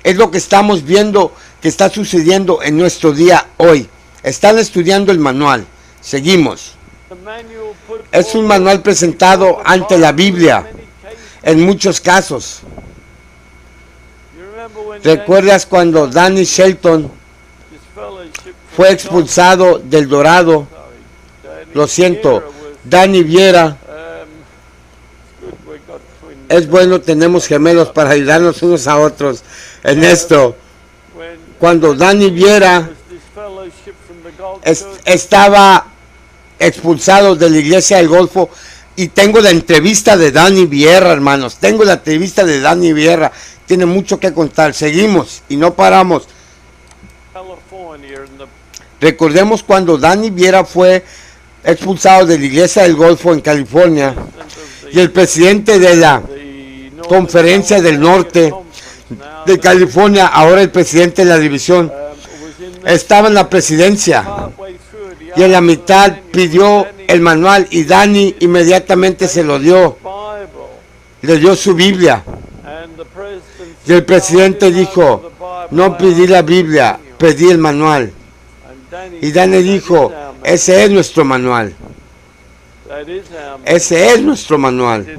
Es lo que estamos viendo que está sucediendo en nuestro día hoy. Están estudiando el manual, Seguimos. The manual put Es un manual presentado ante la Biblia en muchos casos. You remember when ¿Recuerdas cuando Danny Shelton his fellowship fue expulsado del Dorado? Lo siento, Danny Viera. Es bueno, tenemos gemelos para ayudarnos unos a otros en esto. Cuando Danny Viera estaba expulsado de la iglesia del Golfo, y tengo la entrevista de Danny Viera, hermanos, tengo la entrevista de Danny Viera, tiene mucho que contar. Seguimos y no paramos. Recordemos cuando Danny Viera fue expulsado de la iglesia del Golfo en California, y el presidente de la Conferencia del Norte de California, ahora el presidente de la división, estaba en la presidencia, y en la mitad pidió el manual, y Danny inmediatamente se lo dio. Le dio su Biblia, y el presidente dijo: no pedí la Biblia, pedí el manual. Y Danny dijo: ese es nuestro manual. Ese es nuestro manual.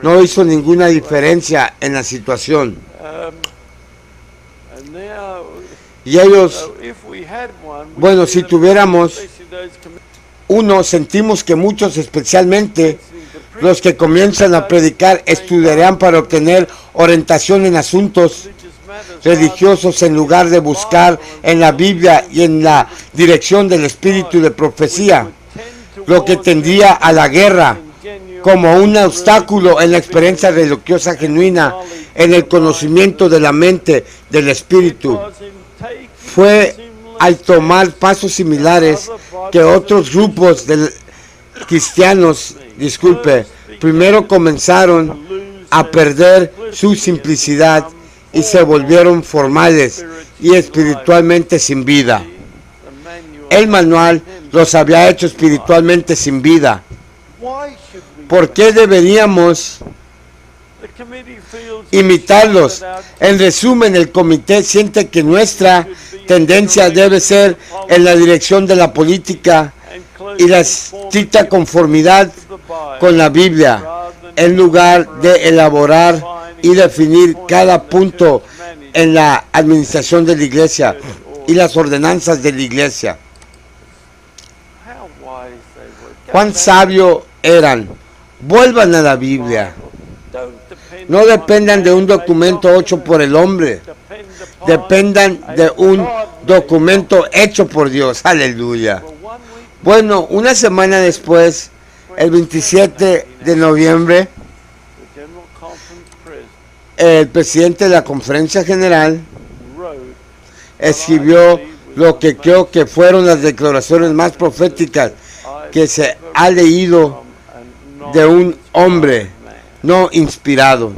No hizo ninguna diferencia en la situación. Y ellos, bueno, si tuviéramos uno, sentimos que muchos, especialmente los que comienzan a predicar, estudiarán para obtener orientación en asuntos religiosos en lugar de buscar en la Biblia y en la dirección del espíritu de profecía, lo que tendría a la guerra como un obstáculo en la experiencia religiosa genuina, en el conocimiento de la mente del espíritu. Fue al tomar pasos similares que otros grupos de cristianos, primero comenzaron a perder su simplicidad y se volvieron formales y espiritualmente sin vida. El manual los había hecho espiritualmente sin vida. ¿Por qué deberíamos imitarlos? En resumen, el comité siente que nuestra tendencia debe ser en la dirección de la política y la estricta conformidad con la Biblia, en lugar de elaborar y definir cada punto en la administración de la iglesia y las ordenanzas de la iglesia. ¿Cuán sabio eran? Vuelvan a la Biblia. No dependan de un documento hecho por el hombre. Dependan de un documento hecho por Dios. Aleluya. Bueno, una semana después, el 27 de noviembre, el presidente de la Conferencia General escribió lo que creo que fueron las declaraciones más proféticas que se ha leído de un hombre no inspirado.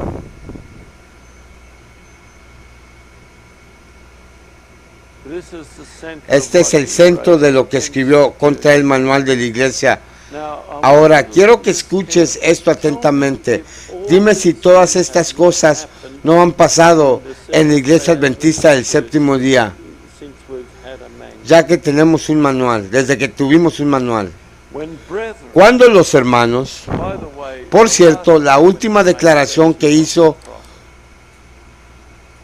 Este es el centro de lo que escribió contra el manual de la iglesia. Ahora, quiero que escuches esto atentamente. Dime si todas estas cosas no han pasado en la iglesia adventista del séptimo día, ya que tenemos un manual, desde que tuvimos un manual. Cuando los hermanos, por cierto, la última declaración que hizo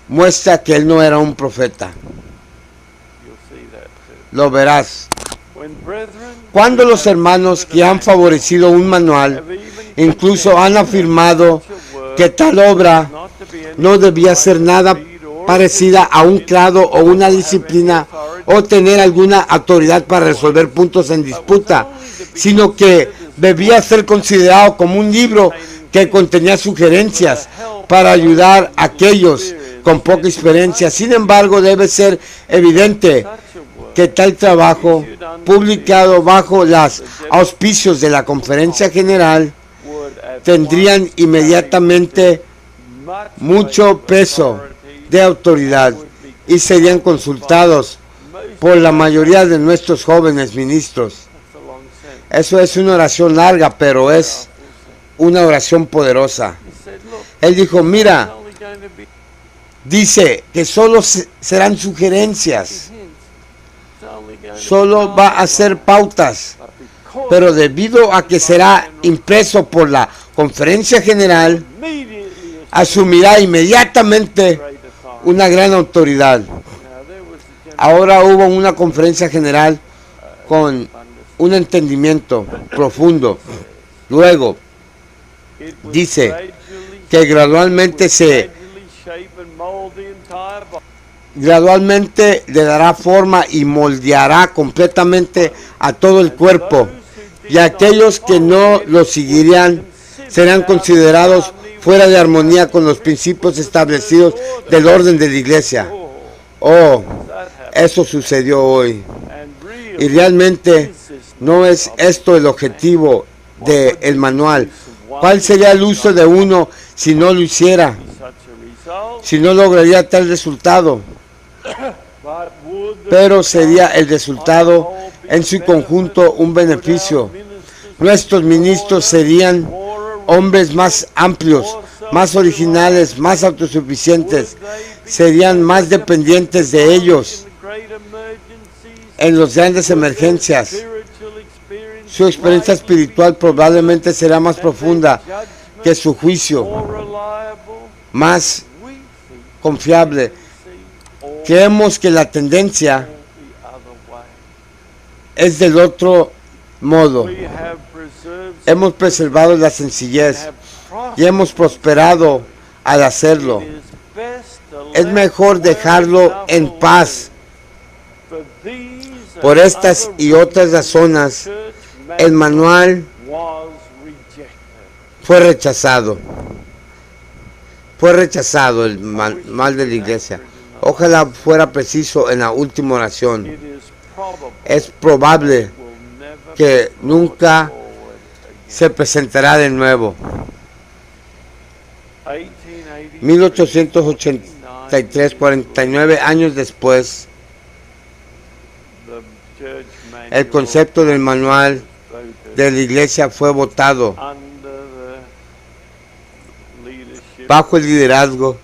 muestra que él no era un profeta. Lo verás. Cuando los hermanos que han favorecido un manual, incluso han afirmado que tal obra no debía ser nada parecida a un credo o una disciplina o tener alguna autoridad para resolver puntos en disputa, sino que debía ser considerado como un libro que contenía sugerencias para ayudar a aquellos con poca experiencia. Sin embargo, debe ser evidente que tal trabajo, publicado bajo los auspicios de la Conferencia General, tendrían inmediatamente mucho peso de autoridad y serían consultados por la mayoría de nuestros jóvenes ministros. Eso es una oración larga, pero es una oración poderosa. Él dijo: mira, dice que solo serán sugerencias. solo va a ser pautas, pero debido a que será impreso por la Conferencia General, asumirá inmediatamente una gran autoridad. Ahora hubo una conferencia general con un entendimiento profundo. Luego dice que gradualmente le dará forma y moldeará completamente a todo el cuerpo, y aquellos que no lo seguirían serán considerados fuera de armonía con los principios establecidos del orden de la iglesia. Oh, eso sucedió hoy. Y realmente no es esto el objetivo del manual. ¿Cuál sería el uso de uno si no lo hiciera? Si no lograría tal resultado. Pero sería el resultado en su conjunto un beneficio. Nuestros ministros serían hombres más amplios, más originales, más autosuficientes. Serían más dependientes de ellos en las grandes emergencias. Su experiencia espiritual probablemente será más profunda que su juicio, más confiable. Creemos que la tendencia es del otro modo. Hemos preservado la sencillez y hemos prosperado al hacerlo. Es mejor dejarlo en paz. Por estas y otras razones, el manual fue rechazado. Fue rechazado el manual de la iglesia. Ojalá fuera preciso en la última oración. Es probable que nunca se presentará de nuevo. 1883, 49 años después, el concepto del manual de la iglesia fue votado bajo el liderazgo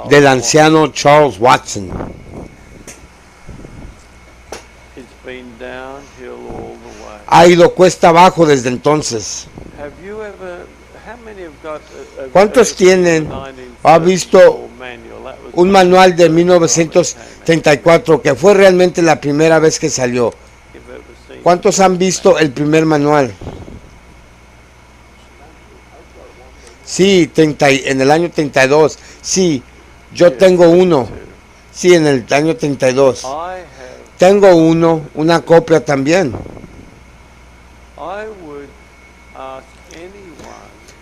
del anciano Charles Watson. Ha ido cuesta abajo desde entonces. ¿Cuántos tienen o ha visto un manual de 1934 que fue realmente la primera vez que salió? ¿Cuántos han visto el primer manual? Sí, en el año 32. Sí, yo tengo uno. Sí, en el año 32. Tengo uno, una copia también.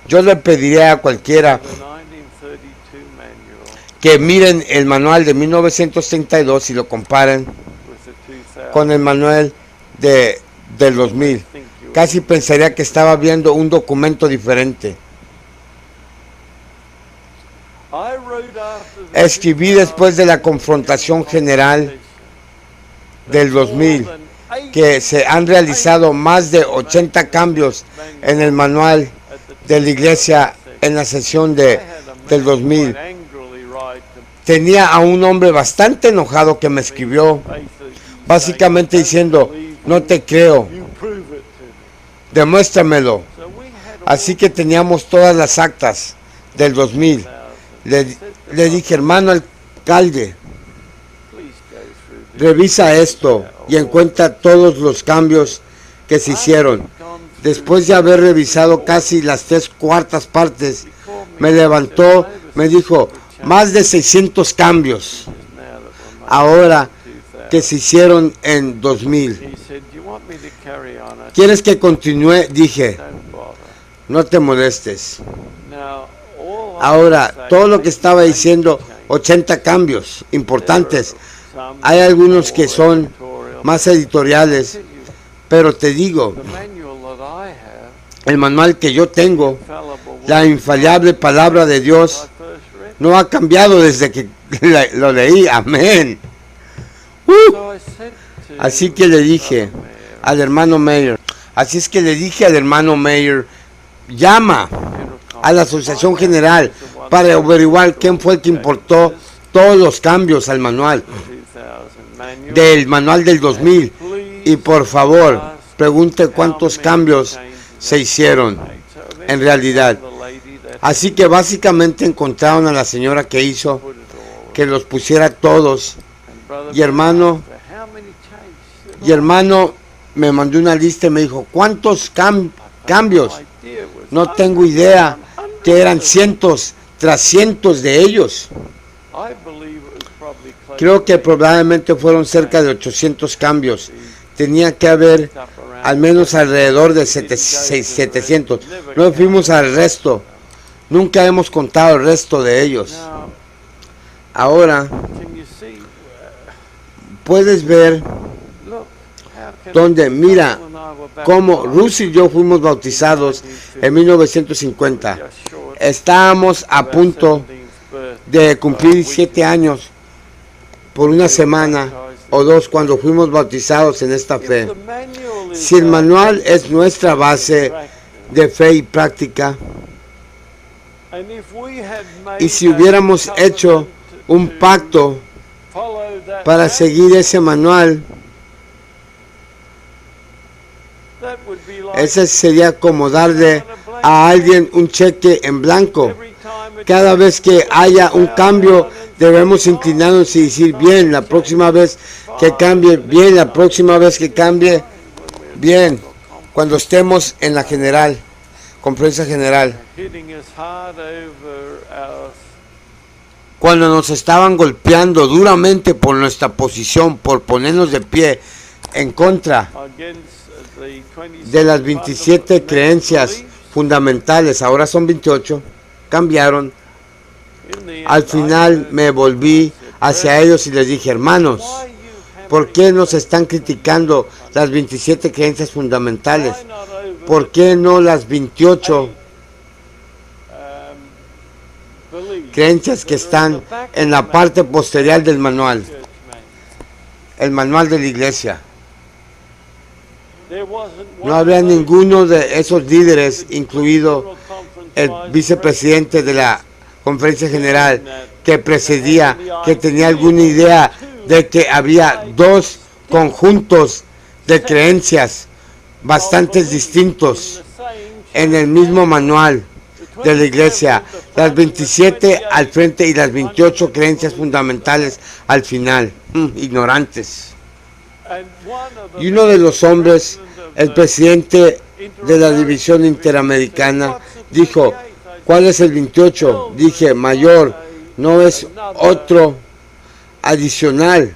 Yo le pediría a cualquiera que miren el manual de 1932 y lo comparen con el manual del 2000. Casi pensaría que estaba viendo un documento diferente. Escribí después de la confrontación general del 2000 que se han realizado más de 80 cambios en el manual de la iglesia en la sesión del 2000. Tenía a un hombre bastante enojado que me escribió básicamente diciendo: no te creo, demuéstramelo. Así que teníamos todas las actas del 2000. Le dije: hermano alcalde, revisa esto y encuentra todos los cambios que se hicieron. Después de haber revisado casi las 3/4 partes, me levantó, me dijo: más de 600 cambios ahora que se hicieron en 2000. ¿Quieres que continúe? Dije: no te molestes. Ahora, todo lo que estaba diciendo, 80 cambios importantes. Hay algunos que son más editoriales, pero te digo, el manual que yo tengo, la infalible palabra de Dios, no ha cambiado desde que lo leí. Amén. Así que le dije al hermano Mayer, llama a la Asociación General para averiguar quién fue el que importó todos los cambios al manual, 2000 manual. del manual del 2000. Y por favor, pregunte cuántos cambios se hicieron en realidad. Así que básicamente encontraron a la señora que hizo que los pusiera todos. Y hermano me mandó una lista y me dijo, ¿cuántos cambios? No tengo idea, que eran cientos tras cientos de ellos. Creo que probablemente fueron cerca de 800 cambios. Tenía que haber al menos alrededor de 700. No fuimos al resto. Nunca hemos contado el resto de ellos. Ahora, puedes ver donde, mira, cómo Ruth y yo fuimos bautizados en 1950. Estábamos a punto de cumplir 7 años por una semana o dos cuando fuimos bautizados en esta fe. Si el manual es nuestra base de fe y práctica, y si hubiéramos hecho un pacto para seguir ese manual, ese sería como darle a alguien un cheque en blanco. Cada vez que haya un cambio, debemos inclinarnos y decir, bien, la próxima vez que cambie, bien, la próxima vez que cambie, bien, cuando estemos en la conferencia general. Cuando nos estaban golpeando duramente por nuestra posición, por ponernos de pie en contra de las 27 creencias fundamentales, ahora son 28, cambiaron. Al final me volví hacia ellos y les dije, hermanos, ¿por qué nos están criticando las 27 creencias fundamentales? ¿Por qué no las 28 creencias que están en la parte posterior del manual? El manual de la iglesia. No había ninguno de esos líderes, incluido el vicepresidente de la conferencia general que precedía, que tenía alguna idea de que había dos conjuntos de creencias bastante distintos en el mismo manual de la iglesia, las 27 al frente y las 28 creencias fundamentales al final. Ignorantes. Y uno de los hombres, el presidente de la división interamericana, dijo, ¿cuál es el 28? Dije, mayor, no es otro adicional.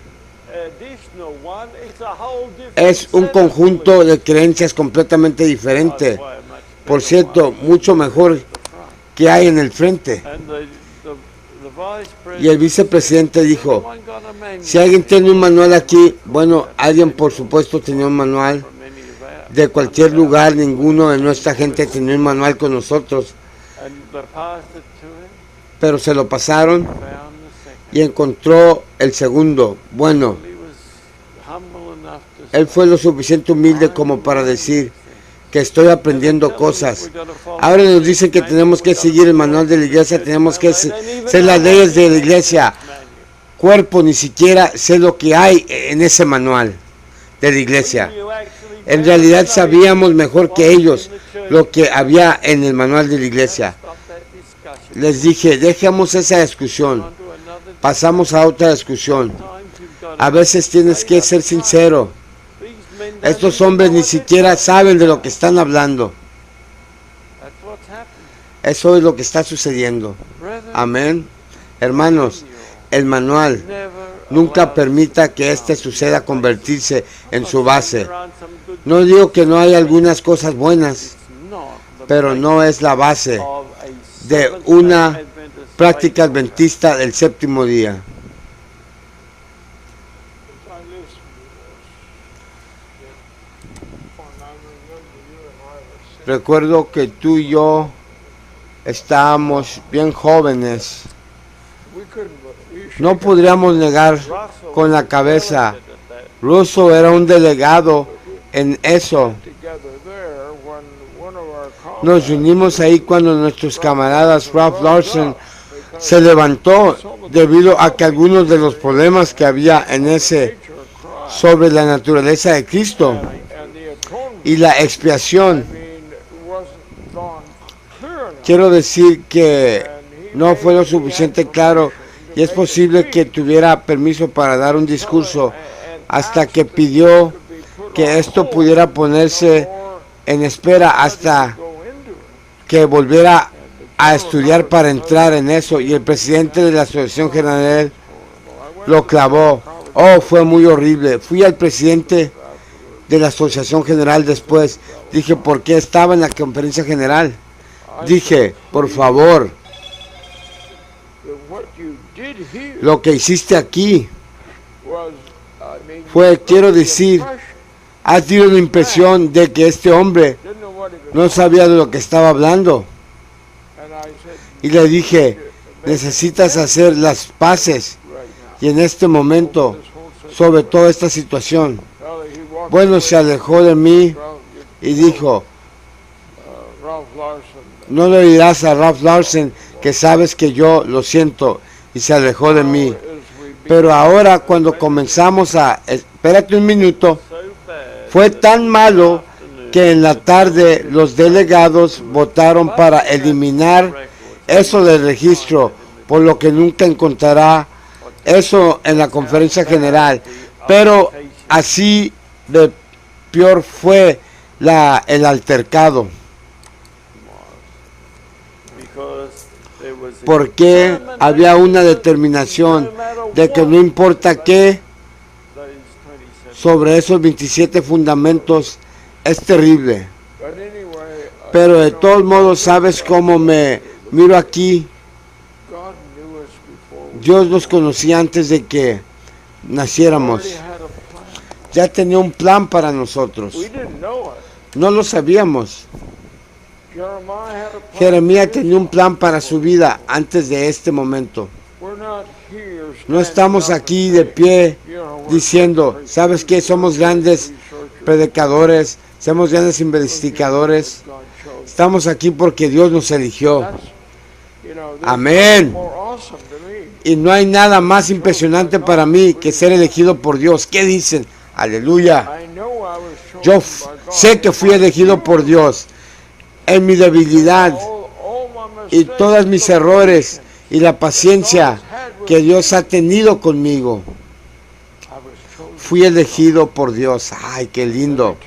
Es un conjunto de creencias completamente diferente. Por cierto, mucho mejor que hay en el frente. Y el vicepresidente dijo, si alguien tiene un manual aquí, bueno, alguien por supuesto tenía un manual. De cualquier lugar, ninguno de nuestra gente tenía un manual con nosotros. Pero se lo pasaron y encontró el segundo. Bueno, él fue lo suficiente humilde como para decir que estoy aprendiendo cosas. Ahora nos dicen que tenemos que seguir el manual de la iglesia, tenemos que ser las leyes de la iglesia. Cuerpo, ni siquiera sé lo que hay en ese manual de la iglesia. En realidad sabíamos mejor que ellos lo que había en el manual de la iglesia. Les dije, dejemos esa discusión, pasamos a otra discusión. A veces tienes que ser sincero. Estos hombres ni siquiera saben de lo que están hablando. Eso es lo que está sucediendo. Amén. Hermanos, el manual, nunca permita que este suceda convertirse en su base. No digo que no hay algunas cosas buenas, pero no es la base de una práctica adventista del séptimo día. Recuerdo que tú y yo estábamos bien jóvenes. No podríamos negar con la cabeza. Russo era un delegado en eso. Nos unimos ahí cuando nuestros camaradas Ralph Larson se levantó debido a que algunos de los problemas que había en ese sobre la naturaleza de Cristo y la expiación, quiero decir que no fue lo suficiente claro, y es posible que tuviera permiso para dar un discurso hasta que pidió que esto pudiera ponerse en espera hasta que volviera a estudiar para entrar en eso, y el presidente de la Asociación General lo clavó. Oh, fue muy horrible. Fui al presidente de la Asociación General después. Dije, ¿por qué estaba en la conferencia general? Dije, por favor, lo que hiciste aquí fue, quiero decir, has tenido la impresión de que este hombre no sabía de lo que estaba hablando. Y le dije, necesitas hacer las paces, y en este momento, sobre toda esta situación. Bueno, se alejó de mí y dijo, no le dirás a Ralph Larson que sabes que yo lo siento, y se alejó de mí. Pero ahora cuando comenzamos a... Espérate un minuto. Fue tan malo que en la tarde los delegados votaron para eliminar eso del registro, por lo que nunca encontrará eso en la conferencia general. Pero así de peor fue el altercado, porque había una determinación de que no importa qué, sobre esos 27 fundamentos. Es terrible. Pero de todos modos, ¿sabes cómo me miro aquí? Dios nos conocía antes de que naciéramos. Ya tenía un plan para nosotros. No lo sabíamos. Jeremías tenía un plan para su vida antes de este momento. No estamos aquí de pie diciendo, ¿sabes qué? Somos grandes predicadores, somos grandes investigadores. Estamos aquí porque Dios nos eligió. Amén. Y no hay nada más impresionante para mí que ser elegido por Dios. ¿Qué dicen? Aleluya. Yo sé que fui elegido por Dios en mi debilidad y todos mis errores y la paciencia que Dios ha tenido conmigo. Fui elegido por Dios. Ay, qué lindo.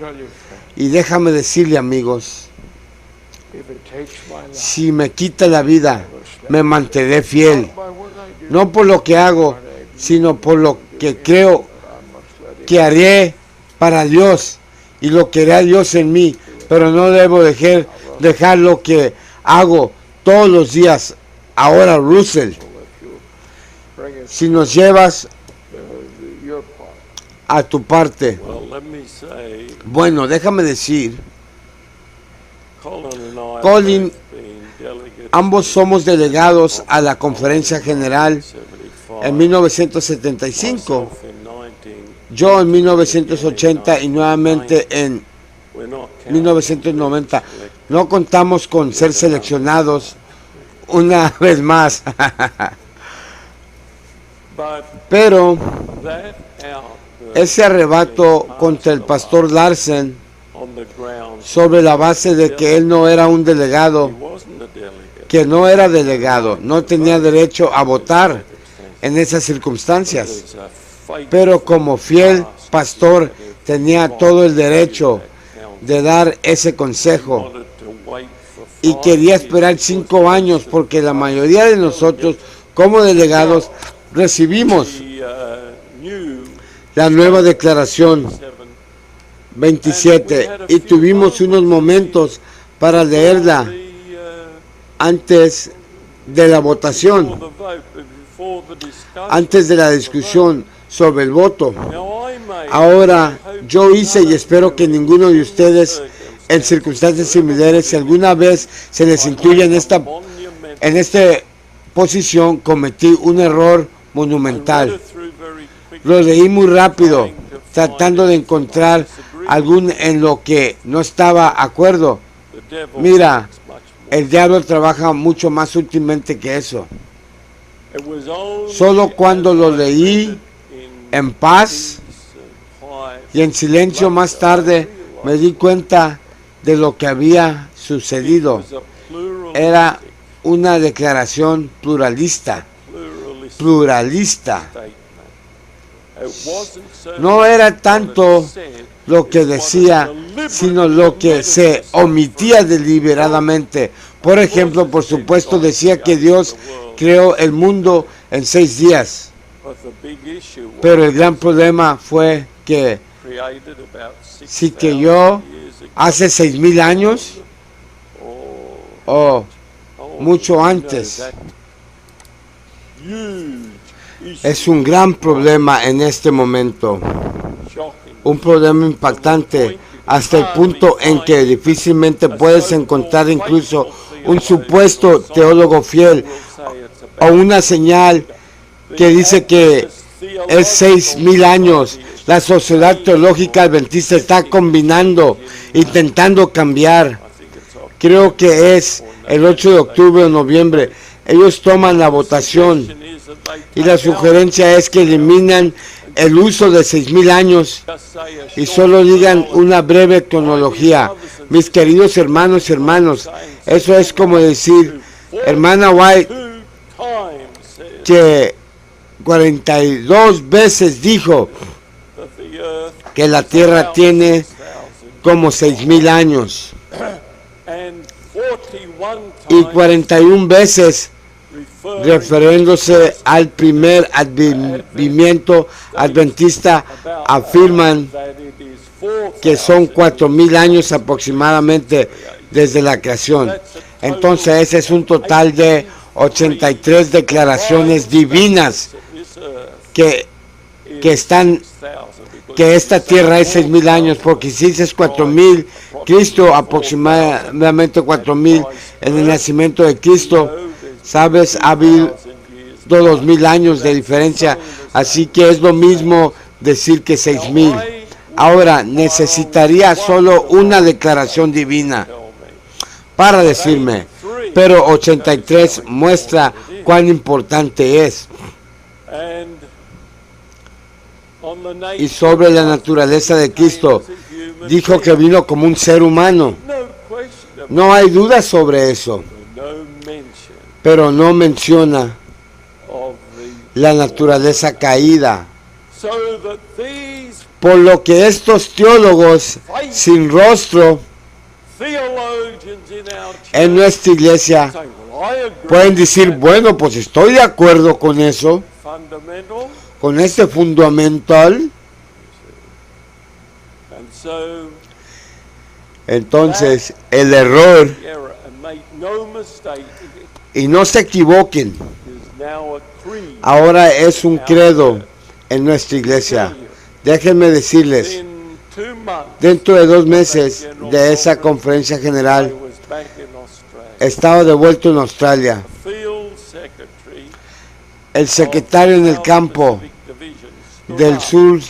Y déjame decirle, amigos, si me quita la vida, me mantendré fiel. No por lo que hago, sino por lo que creo que haré para Dios y lo que hará Dios en mí. Pero no debo dejar lo que hago todos los días. Ahora, Russell, si nos llevas a tu parte. Bueno, déjame decir, Colin, ambos somos delegados a la conferencia general en 1975, yo en 1980 y nuevamente en 1990. No contamos con ser seleccionados una vez más. Pero ese arrebato contra el pastor Larson, sobre la base de que él no era un delegado, que no era delegado, no tenía derecho a votar en esas circunstancias, pero como fiel pastor tenía todo el derecho de dar ese consejo, y quería esperar 5 años porque la mayoría de nosotros como delegados recibimos la nueva declaración 27 y tuvimos unos momentos para leerla antes de la votación, antes de la discusión sobre el voto. Ahora, yo hice, y espero que ninguno de ustedes en circunstancias similares, si alguna vez se les incluye en esta posición, cometí un error monumental. Lo leí muy rápido, tratando de encontrar algún en lo que no estaba de acuerdo. Mira, el diablo trabaja mucho más útilmente que eso. Solo cuando lo leí en paz y en silencio más tarde me di cuenta de lo que había sucedido. Era una declaración pluralista. No era tanto lo que decía, sino lo que se omitía deliberadamente. Por ejemplo, por supuesto, decía que Dios creó el mundo en 6 días. Pero el gran problema fue que sí que yo hace 6,000 años o mucho antes. Es un gran problema en este momento, un problema impactante hasta el punto en que difícilmente puedes encontrar incluso un supuesto teólogo fiel o una señal que dice que es 6,000 años. La Sociedad Teológica Adventista está combinando, intentando cambiar. Creo que es el 8 de octubre o noviembre. Ellos toman la votación y la sugerencia es que eliminan el uso de 6,000 años y solo digan una breve cronología. Mis queridos hermanos y hermanos, eso es como decir, hermana White, que 42 veces dijo que la Tierra tiene como 6,000 años y 41 veces refiriéndose al primer advenimiento adventista afirman que son 4,000 años aproximadamente desde la creación. Entonces ese es un total de 83 declaraciones divinas que esta tierra es 6,000 años, porque si es 4,000, Cristo aproximadamente 4,000 en el nacimiento de Cristo, sabes, ha habido 2,000 años de diferencia, así que es lo mismo decir que 6,000. Ahora, necesitaría solo una declaración divina para decirme, pero 83 muestra cuán importante es. Y sobre la naturaleza de Cristo, dijo que vino como un ser humano. No hay duda sobre eso, pero no menciona la naturaleza caída. Por lo que estos teólogos sin rostro en nuestra iglesia pueden decir, bueno, pues estoy de acuerdo con eso, con este fundamental. Entonces, el error, y no se equivoquen, ahora es un credo en nuestra iglesia. Déjenme decirles, dentro de 2 meses de esa conferencia general, estaba de vuelta en Australia. El secretario en el campo del sur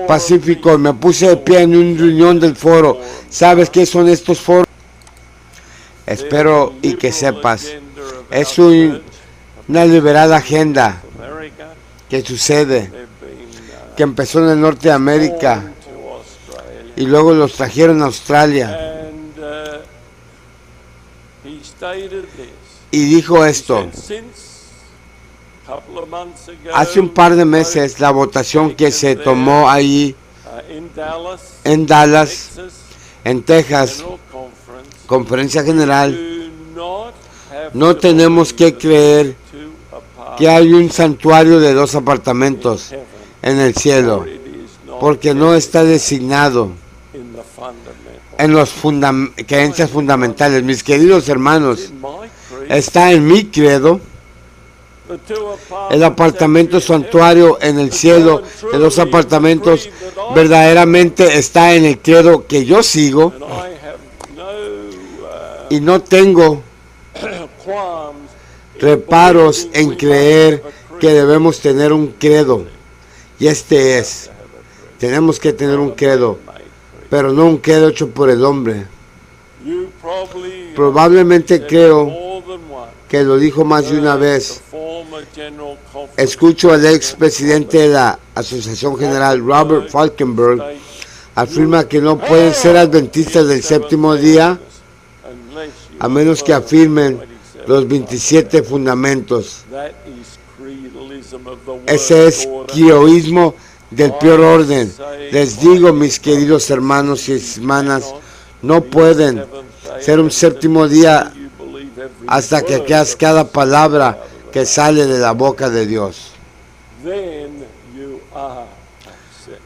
Pacífico, me puse de pie en un reunión del foro. ¿Sabes qué son estos foros? Espero y que sepas, es una liberada agenda que sucede, que empezó en el norte de América y luego los trajeron a Australia. Y dijo esto: hace un par de meses la votación que se tomó ahí en Dallas, en Texas, conferencia general, no tenemos que creer que hay un santuario de 2 apartamentos en el cielo, porque no está designado en las creencias fundamentales. Mis queridos hermanos, está en mi credo. El apartamento santuario en el cielo de 2 apartamentos verdaderamente está en el credo que yo sigo, y no tengo reparos en creer que debemos tener un credo, y este es, tenemos que tener un credo, pero no un credo hecho por el hombre. Probablemente creo que lo dijo más de una vez. The former General Conference Escucho al expresidente de la Asociación General, Robert Falkenberg, afirma que no pueden ser adventistas del séptimo día unless you a menos que afirmen los 27 fundamentos. That is creedalism of the worst Ese es order. quioísmo del peor orden. Les digo, mis queridos hermanos y hermanas, no pueden ser un séptimo día hasta que creas cada palabra que sale de la boca de Dios. Then you are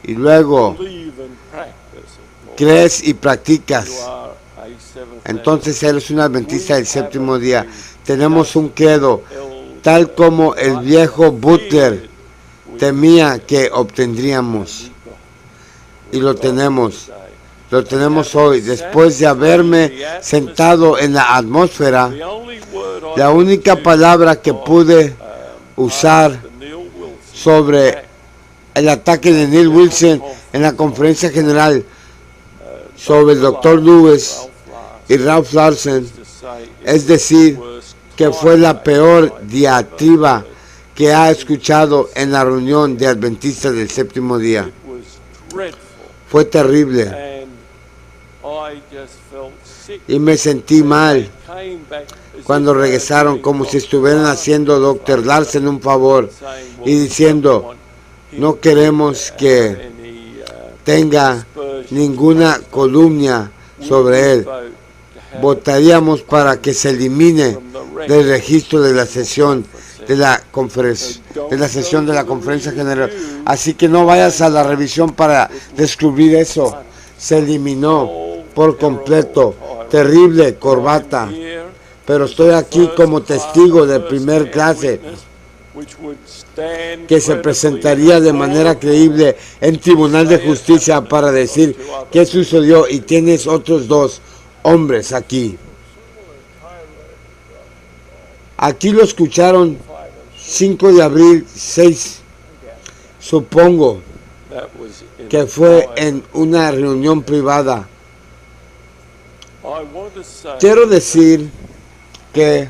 Y luego believe and practice it. crees y You practicas. are a Seventh-day Entonces eres un adventista del séptimo día. Tenemos un credo, tal como el viejo Butler temía que obtendríamos. Y lo tenemos. Lo tenemos hoy. Después de haberme sentado en la atmósfera, The only word la única palabra que pude usar Neil Wilson sobre el ataque de Neil Wilson en la conferencia general sobre el Dr. Lewis y Ralph Larsen, to say es decir, que fue la peor diatriba que ha escuchado en la reunión de adventistas del séptimo día. it was dreadful, Fue terrible and I just felt sick. y me sentí mal Came back as cuando if they were regresaron, doing como si Dr. estuvieran Larsen haciendo Dr. Larsen un favor saying, well, y diciendo, no queremos que any tenga ninguna columna sobre él. Votaríamos para que se elimine del registro de la sesión de la sesión de la conferencia general. Así que no vayas a la revisión para descubrir eso. Se eliminó por completo. Terrible corbata. Pero estoy aquí como testigo de primer clase que se presentaría de manera creíble en tribunal de justicia para decir qué sucedió, y tienes otros dos hombres aquí. Aquí lo escucharon 5 de abril 6, supongo que fue en una reunión privada. Quiero decir que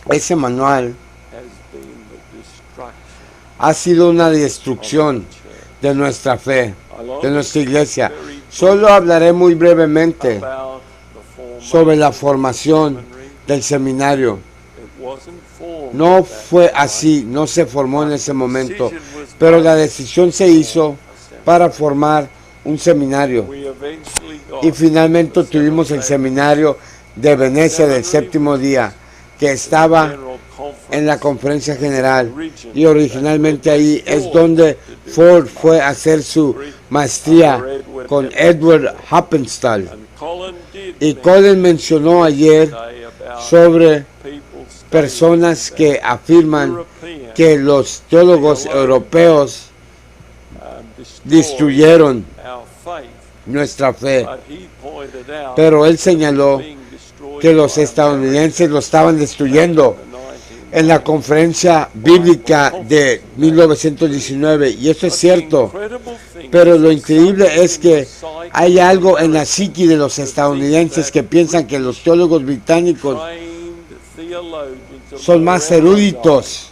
ese manual ha sido una destrucción de nuestra fe, de nuestra iglesia. Solo hablaré muy brevemente sobre la formación del seminario. No fue así, no se formó en ese momento, pero la decisión se hizo para formar un seminario. Y finalmente tuvimos el seminario de Venecia del séptimo día, que estaba en la conferencia general, y originalmente ahí es donde Ford fue a hacer su maestría con Edward Hoppenstall. Y Colin mencionó ayer sobre personas que afirman que los teólogos europeos destruyeron nuestra fe, pero él señaló que los estadounidenses lo estaban destruyendo en la conferencia bíblica de 1919, y eso es cierto, pero lo increíble es que hay algo en la psique de los estadounidenses que piensan que los teólogos británicos son más eruditos,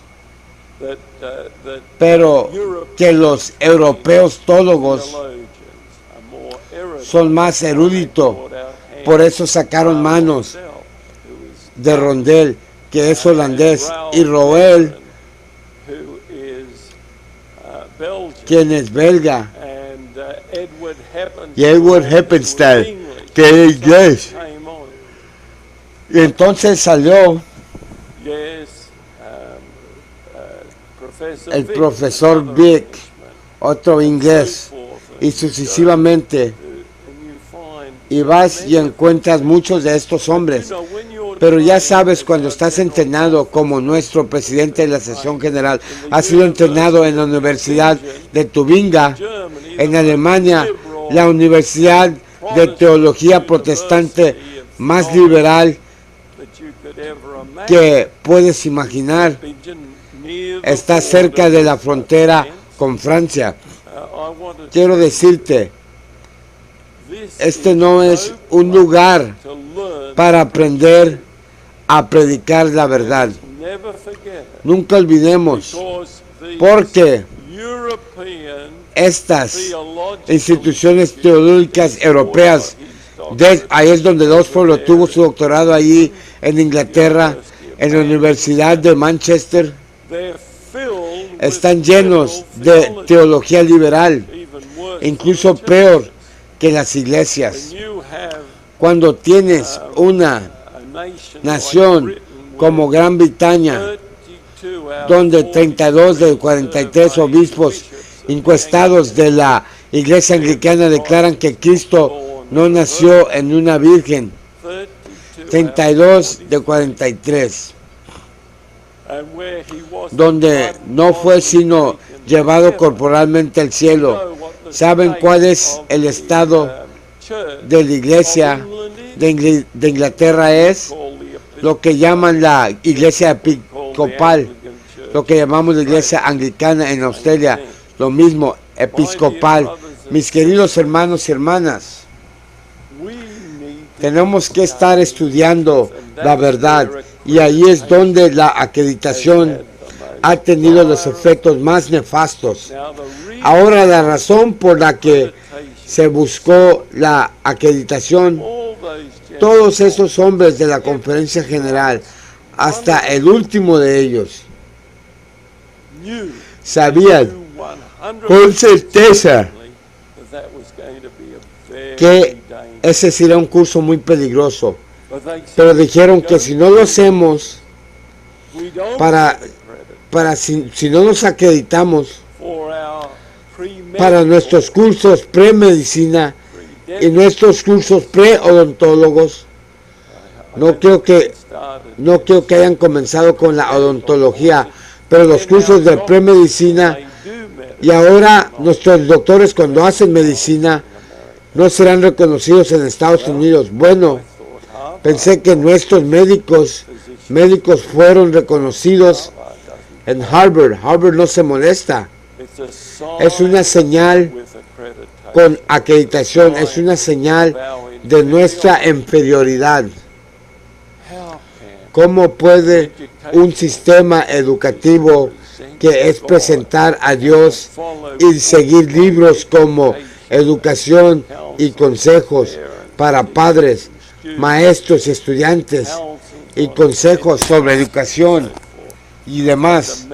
pero que los europeos teólogos son más eruditos. Por eso sacaron manos de Rondel, que es holandés, y Roel, quien es belga, y Edward Heppenstall, que es inglés. Y entonces salió el profesor Vick, otro inglés, y sucesivamente, y vas y encuentras muchos de estos hombres. Pero ya sabes, cuando estás entrenado como nuestro presidente de la sesión general, ha sido entrenado en la Universidad de Tubinga, en Alemania, la universidad de teología protestante más liberal que puedes imaginar. Está cerca de la frontera con Francia. Quiero decirte, este no es un lugar para aprender a predicar la verdad. Never forget it, Nunca olvidemos, because these porque European estas theological instituciones teológicas europeas, ahí es donde Oxford tuvo su doctorado allí en Inglaterra, en la Universidad de Manchester, they're filled están with llenos liberal de theology, teología liberal, even worse incluso than the peor churches. que las iglesias. When you have Cuando tienes una a nation nación like Britain como with Gran Bretaña, 32 out of donde 43 32 de 43 obispos bishops encuestados de la Iglesia Anglicana declaran que Cristo no nació en una virgen, 32 de 43, donde no fue sino llevado corporalmente al cielo. ¿Saben cuál es el estado de la iglesia de Inglaterra? Es lo que llaman la iglesia episcopal, lo que llamamos la iglesia anglicana en Australia, lo mismo, episcopal. Mis queridos hermanos y hermanas, tenemos que estar estudiando la verdad, y ahí es donde la acreditación ha tenido los efectos más nefastos. Ahora, la razón por la que se buscó la acreditación, todos esos hombres de la conferencia general, hasta el último de ellos, sabían con certeza que ese sería un curso muy peligroso, pero dijeron que si no lo hacemos, si no nos acreditamos para nuestros cursos pre-medicina y nuestros cursos pre-odontólogos, no creo que hayan comenzado con la odontología, pero los cursos de pre-medicina, y ahora nuestros doctores cuando hacen medicina no serán reconocidos en Estados Unidos. Bueno, pensé que nuestros médicos fueron reconocidos en Harvard. Harvard no se molesta. Es una señal con acreditación, es una señal de nuestra inferioridad. ¿Cómo puede un sistema educativo que es presentar a Dios y seguir libros como Educación y Consejos para Padres, Maestros y Estudiantes, y consejos sobre educación y demás,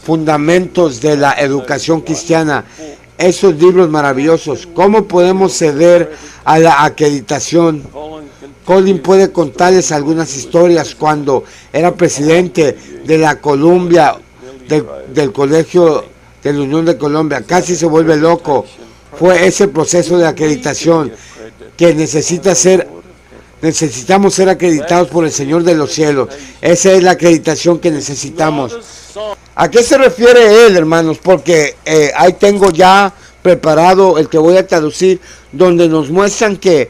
fundamentos de la educación cristiana, esos libros maravillosos? ¿Cómo podemos ceder a la acreditación? Colin puede contarles algunas historias cuando era presidente de la Columbia, del Colegio de la Unión de Colombia. Casi se vuelve loco. Fue ese proceso de acreditación que necesitamos ser acreditados por el Señor de los cielos. Esa es la acreditación que necesitamos. ¿A qué se refiere él, hermanos? Porque ahí tengo ya preparado el que voy a traducir, donde nos muestran que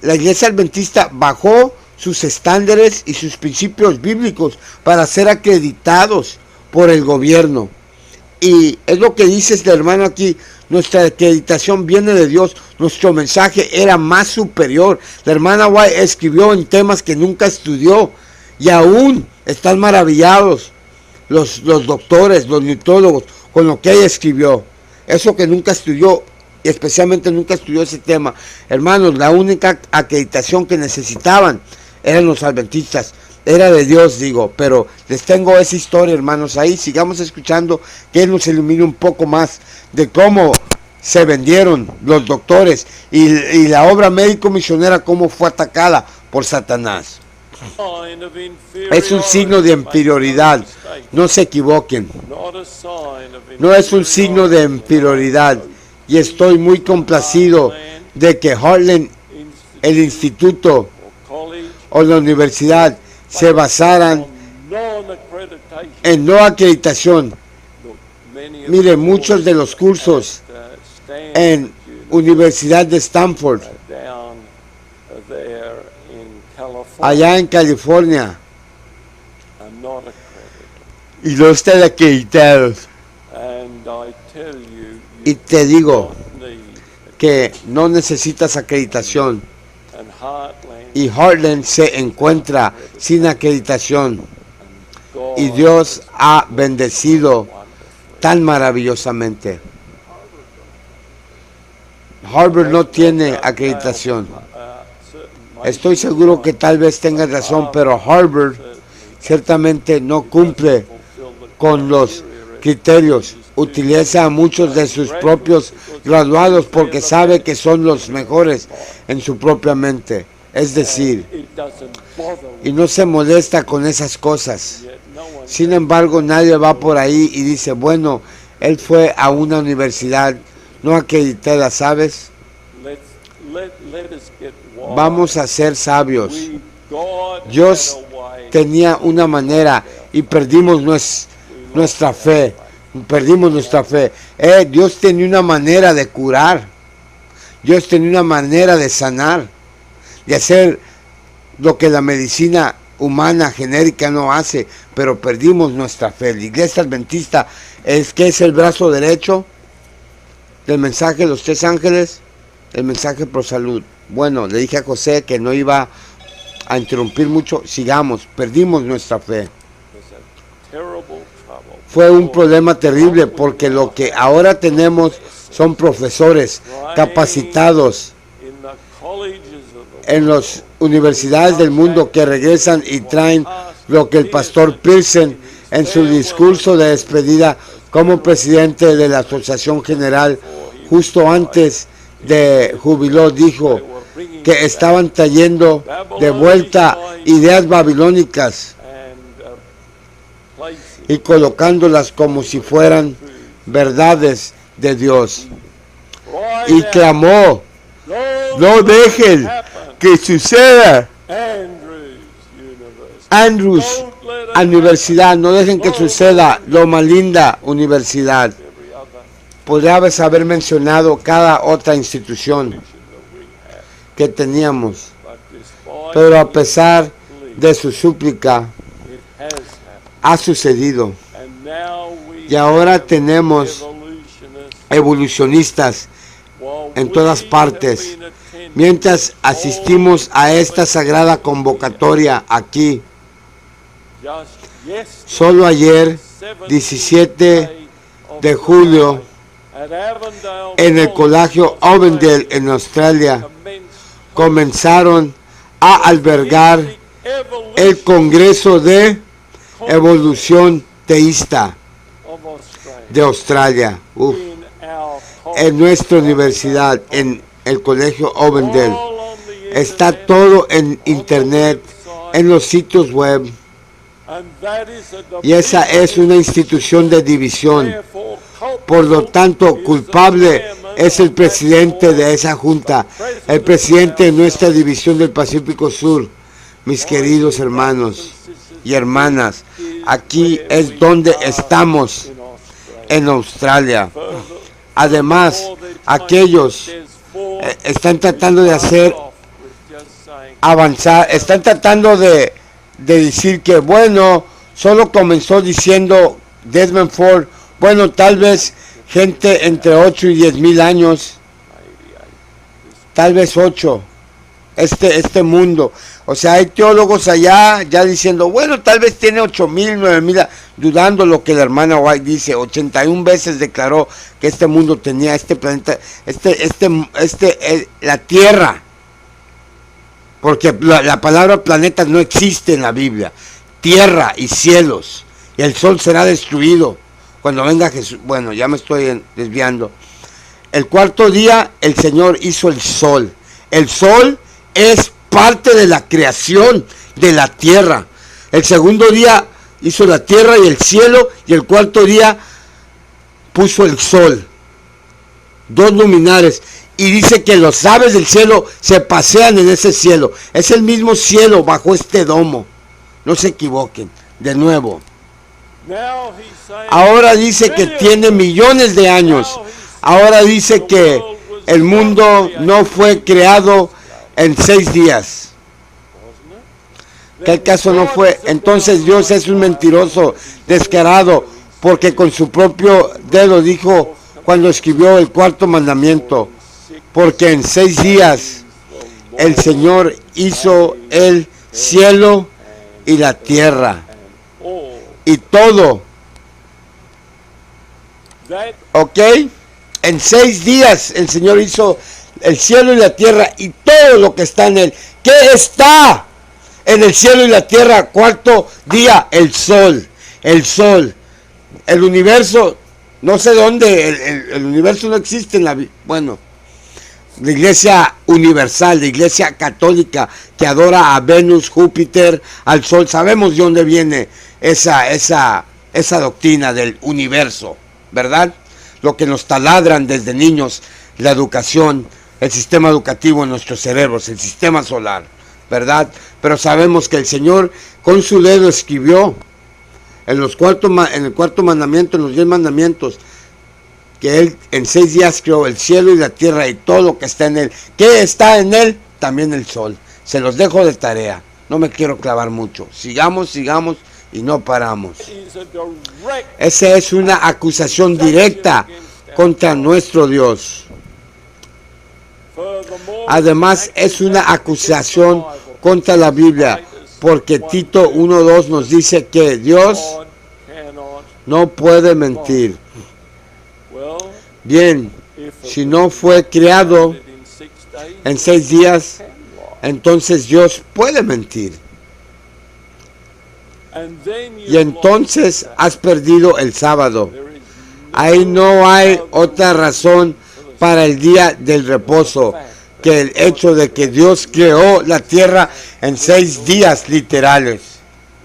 la Iglesia Adventista bajó sus estándares y sus principios bíblicos para ser acreditados por el gobierno. Y es lo que dice este hermano aquí: nuestra acreditación viene de Dios, nuestro mensaje era más superior. La hermana White escribió en temas que nunca estudió, y aún están maravillados los doctores, los neurólogos, con lo que ella escribió. Eso que nunca estudió, y especialmente nunca estudió ese tema. Hermanos, la única acreditación que necesitaban eran los adventistas. Era de Dios, digo, pero les tengo esa historia, hermanos, ahí. Sigamos escuchando, que Él nos ilumine un poco más de cómo se vendieron los doctores y la obra médico-misionera, cómo fue atacada por Satanás. Es un signo de inferioridad, no se equivoquen. No es un signo de inferioridad, y estoy muy complacido de que Heartland, el instituto o la universidad, se basaran en no acreditación. Mire, muchos de los cursos en Universidad de Stanford, allá en California, y no están acreditados. Y te digo que no necesitas acreditación. y Heartland se encuentra sin acreditación. Y Dios ha bendecido tan maravillosamente. Harvard no tiene acreditación. Estoy seguro que tal vez tengas razón, pero Harvard ciertamente no cumple con los criterios. Utiliza a muchos de sus propios graduados porque sabe que son los mejores en su propia mente. Es decir, y no se molesta con esas cosas. Sin embargo, nadie va por ahí y dice, bueno, él fue a una universidad no acreditada, ¿sabes? Vamos a ser sabios. Dios tenía una manera y perdimos nuestra fe. Perdimos nuestra fe. Dios tenía una manera de curar. Dios tenía una manera de sanar, de hacer lo que la medicina humana genérica no hace, pero perdimos nuestra fe. La Iglesia Adventista que es el brazo derecho del mensaje de los tres ángeles, el mensaje pro salud. Bueno, le dije a José que no iba a interrumpir mucho. Sigamos, perdimos nuestra fe. Fue un problema terrible porque lo que ahora tenemos son profesores capacitados en las universidades del mundo que regresan y traen lo que el pastor Pearson en su discurso de despedida como presidente de la Asociación General justo antes de jubiló dijo que estaban trayendo de vuelta ideas babilónicas y colocándolas como si fueran verdades de Dios. Y clamó, no dejen que suceda. Andrews Universidad, no dejen que suceda. Loma Linda Universidad. Podrías haber mencionado cada otra institución que teníamos, pero a pesar de su súplica, ha sucedido. Y ahora tenemos evolucionistas en todas partes. Mientras asistimos a esta sagrada convocatoria aquí, solo ayer, 17 de julio, en el Colegio Avondale en Australia, comenzaron a albergar el Congreso de Evolución Teísta de Australia. En nuestra universidad, en el Colegio Avondale, está todo en internet, en los sitios web, y esa es una institución de división. Por lo tanto, culpable es el presidente de esa junta, el presidente de nuestra división del Pacífico Sur. Mis queridos hermanos y hermanas, aquí es donde estamos, en Australia. Además, aquellos están tratando de hacer avanzar, están tratando de decir que, bueno, solo comenzó diciendo Desmond Ford, bueno, tal vez gente entre 8 y 10 mil años, tal vez 8, este mundo. O sea, hay teólogos allá ya diciendo, bueno, tal vez tiene 8,000, 9,000, dudando lo que la hermana White dice. 81 veces declaró que este mundo tenía este planeta, la Tierra. Porque la palabra planeta no existe en la Biblia. Tierra y cielos. Y el sol será destruido cuando venga Jesús. Bueno, ya me estoy desviando. El cuarto día el Señor hizo el sol. El sol es parte de la creación de la tierra. El segundo día hizo la tierra y el cielo, y el cuarto día puso el sol. Dos luminares. Y dice que los aves del cielo se pasean en ese cielo. Es el mismo cielo bajo este domo. No se equivoquen. De nuevo. Ahora dice que tiene millones de años. Ahora dice que el mundo no fue creado en 6 días. ¿Qué acaso no fue? Entonces Dios es un mentiroso descarado, porque con su propio dedo dijo cuando escribió el cuarto mandamiento, porque en 6 días el Señor hizo el cielo y la tierra all y todo, that ¿ok? En 6 días el Señor hizo el cielo y la tierra y todo lo que está en él. ¿Qué está en el cielo y la tierra? Cuarto día, el sol. El sol. El universo, no sé dónde, el universo no existe en la Biblia. Bueno, la iglesia universal, la iglesia católica que adora a Venus, Júpiter, al sol. Sabemos de dónde viene esa doctrina del universo, ¿verdad? Lo que nos taladran desde niños, la educación, el sistema educativo en nuestros cerebros, el sistema solar, ¿verdad? Pero sabemos que el Señor con su dedo escribió en el cuarto mandamiento, en los 10 mandamientos, que Él en 6 días creó el cielo y la tierra y todo lo que está en Él. ¿Qué está en Él? También el sol. Se los dejo de tarea. No me quiero clavar mucho. Sigamos y no paramos. is a direct Esa es una acusación directa contra nuestro Dios. furthermore. Además es una acusación contra la Biblia, porque Tito 1:2 nos dice que Dios God cannot. no puede mentir. Well, Bien, if si no fue creado in 6 days, en 6 días, can lie. entonces Dios puede mentir. And then Y entonces has perdido el sábado. Ahí no hay otra razón para el día del reposo que el hecho de que Dios creó la tierra en 6 días literales.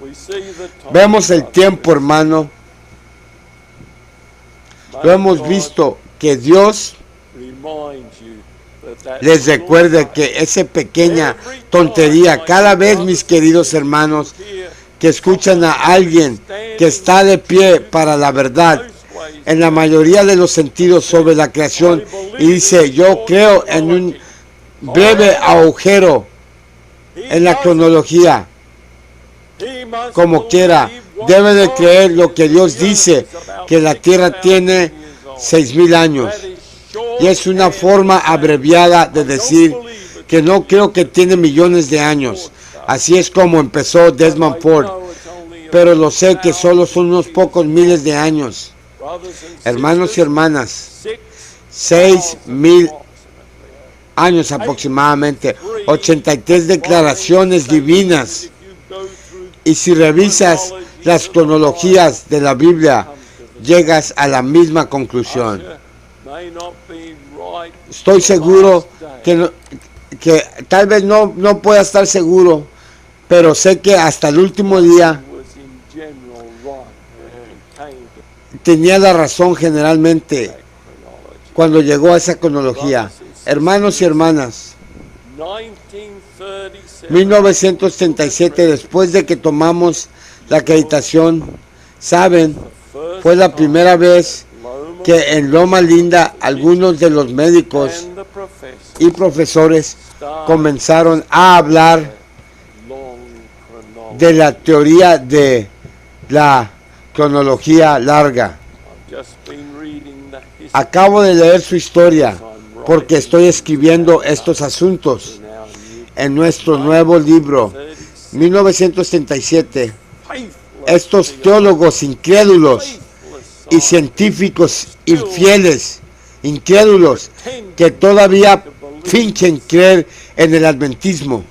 we see the time. Vemos el tiempo, hermano. Lo hemos visto, que Dios Remind you that that les recuerde que esa pequeña tontería, cada vez, mis queridos hermanos, que escuchan a alguien que está de pie para la verdad en la mayoría de los sentidos sobre la creación y dice, yo creo en un breve agujero en la cronología, como quiera, debe de creer lo que Dios dice, que la tierra tiene 6,000 años. Y es una forma abreviada de decir que no creo que tiene millones de años. Así es como empezó Desmond Ford. Pero lo sé que solo son unos pocos miles de años. Hermanos y hermanas, 6,000 años aproximadamente, 83 declaraciones divinas. Y si revisas las cronologías de la Biblia, llegas a la misma conclusión. Estoy seguro que tal vez no pueda estar seguro, pero sé que hasta el último día tenía la razón generalmente cuando llegó a esa cronología. Hermanos y hermanas, 1937, después de que tomamos la acreditación, saben, fue la primera vez que en Loma Linda algunos de los médicos y profesores comenzaron a hablar de la teoría de la cronología larga. Acabo de leer su historia porque estoy escribiendo estos asuntos en nuestro nuevo libro, 1937. Estos teólogos incrédulos y científicos infieles, incrédulos, que todavía fingen creer en el adventismo.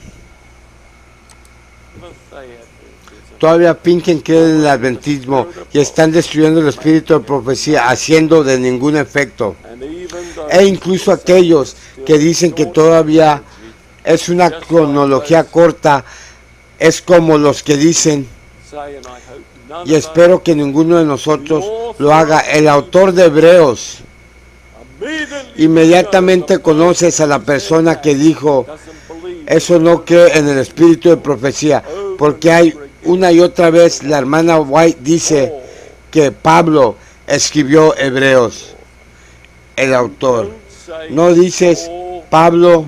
Todavía fingen creer en el adventismo y están destruyendo el espíritu de profecía, haciendo de ningún efecto. E incluso aquellos que dicen que todavía es una cronología corta, es como los que dicen, y espero que ninguno de nosotros lo haga, el autor de Hebreos. Inmediatamente conoces a la persona que dijo, eso no cree en el espíritu de profecía, porque hay una y otra vez la hermana White dice que Pablo escribió Hebreos, el autor. No dices Pablo,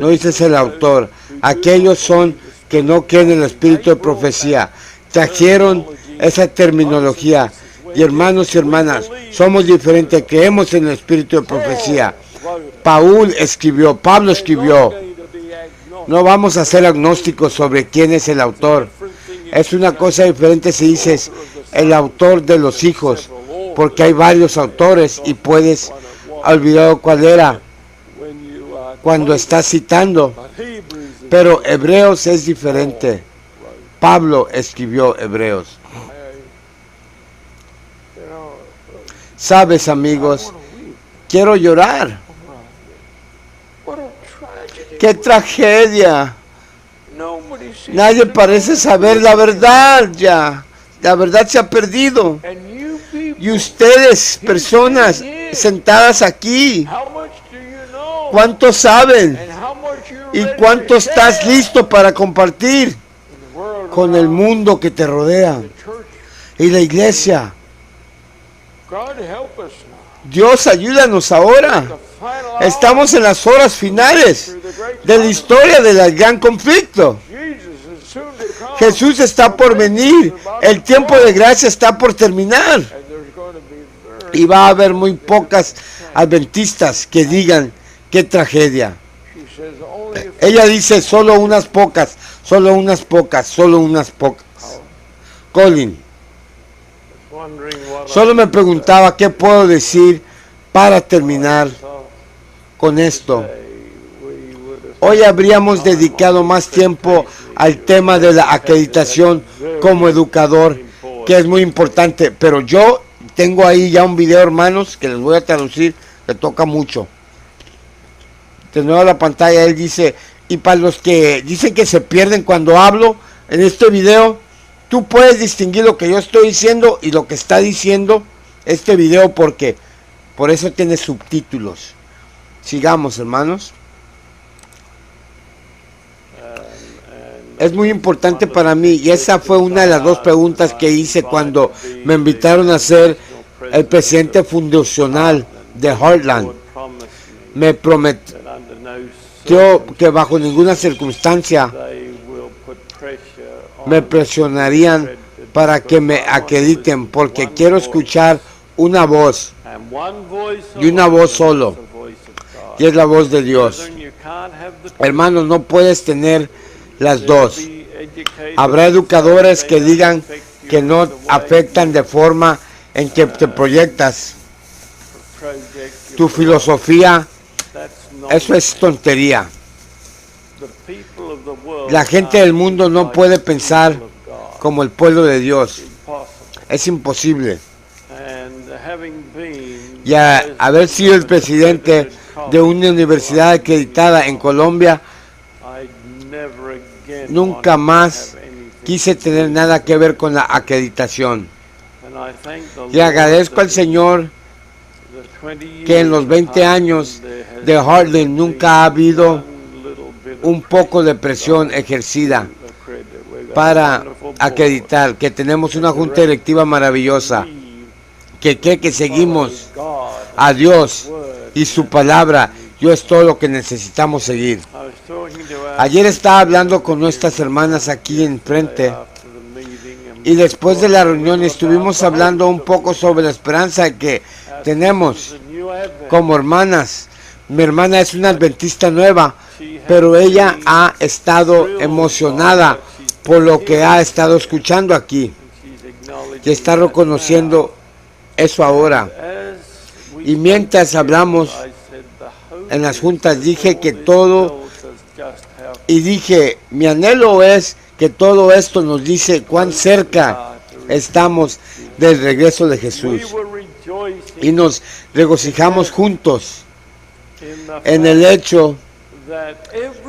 no dices el autor. Aquellos son que no creen en el espíritu de profecía. Trajeron esa terminología. Y hermanos y hermanas, somos diferentes, creemos en el espíritu de profecía. Pablo escribió. No vamos a ser agnósticos sobre quién es el autor. Es una cosa diferente si dices el autor de los hijos, porque hay varios autores y puedes olvidar cuál era cuando estás citando. Pero Hebreos es diferente. Pablo escribió Hebreos. Sabes, amigos, quiero llorar. ¡Qué tragedia! Nadie parece saber la verdad ya. La verdad se ha perdido. Y ustedes, personas sentadas aquí, ¿cuánto saben? ¿Y cuánto estás listo para compartir con el mundo que te rodea? Y la iglesia. Dios, ayúdanos ahora. Estamos en las horas finales de la historia del gran conflicto. Jesús está por venir. El tiempo de gracia está por terminar. Y va a haber muy pocas adventistas que digan qué tragedia. Ella dice solo unas pocas, solo unas pocas, solo unas pocas. Colin, solo me preguntaba qué puedo decir para terminar con esto. Hoy habríamos dedicado más tiempo al tema de la acreditación como educador, que es muy importante, pero yo tengo ahí ya un video, hermanos, que les voy a traducir, que toca mucho. De nuevo a la pantalla, él dice, y para los que dicen que se pierden cuando hablo, en este video, tú puedes distinguir lo que yo estoy diciendo y lo que está diciendo este video, porque por eso tiene subtítulos. Sigamos, hermanos. Es muy importante para mí, y esa fue una de las dos preguntas que hice cuando me invitaron a ser el presidente fundacional de Heartland. Me prometió que bajo ninguna circunstancia me presionarían para que me acrediten, porque quiero escuchar una voz, y una voz solo, y es la voz de Dios. Hermanos, no puedes tener las dos. Habrá educadores que digan que no afectan de forma en que te proyectas tu filosofía. Eso es tontería. La gente del mundo no puede pensar como el pueblo de Dios. Es imposible. Y haber sido el presidente de una universidad acreditada en Colombia, nunca más quise tener nada que ver con la acreditación. Y agradezco al Señor que en los 20 años de Heartland nunca ha habido un poco de presión ejercida para acreditar, que tenemos una junta directiva maravillosa, que seguimos a Dios y su palabra. Yo es todo lo que necesitamos seguir. Ayer estaba hablando con nuestras hermanas aquí enfrente, y después de la reunión estuvimos hablando un poco sobre la esperanza que tenemos como hermanas. Mi hermana es una adventista nueva, pero ella ha estado emocionada por lo que ha estado escuchando aquí, y está reconociendo eso ahora. Y mientras hablamos en las juntas, dije que mi anhelo es que todo esto nos dice cuán cerca estamos del regreso de Jesús, y nos regocijamos juntos en el hecho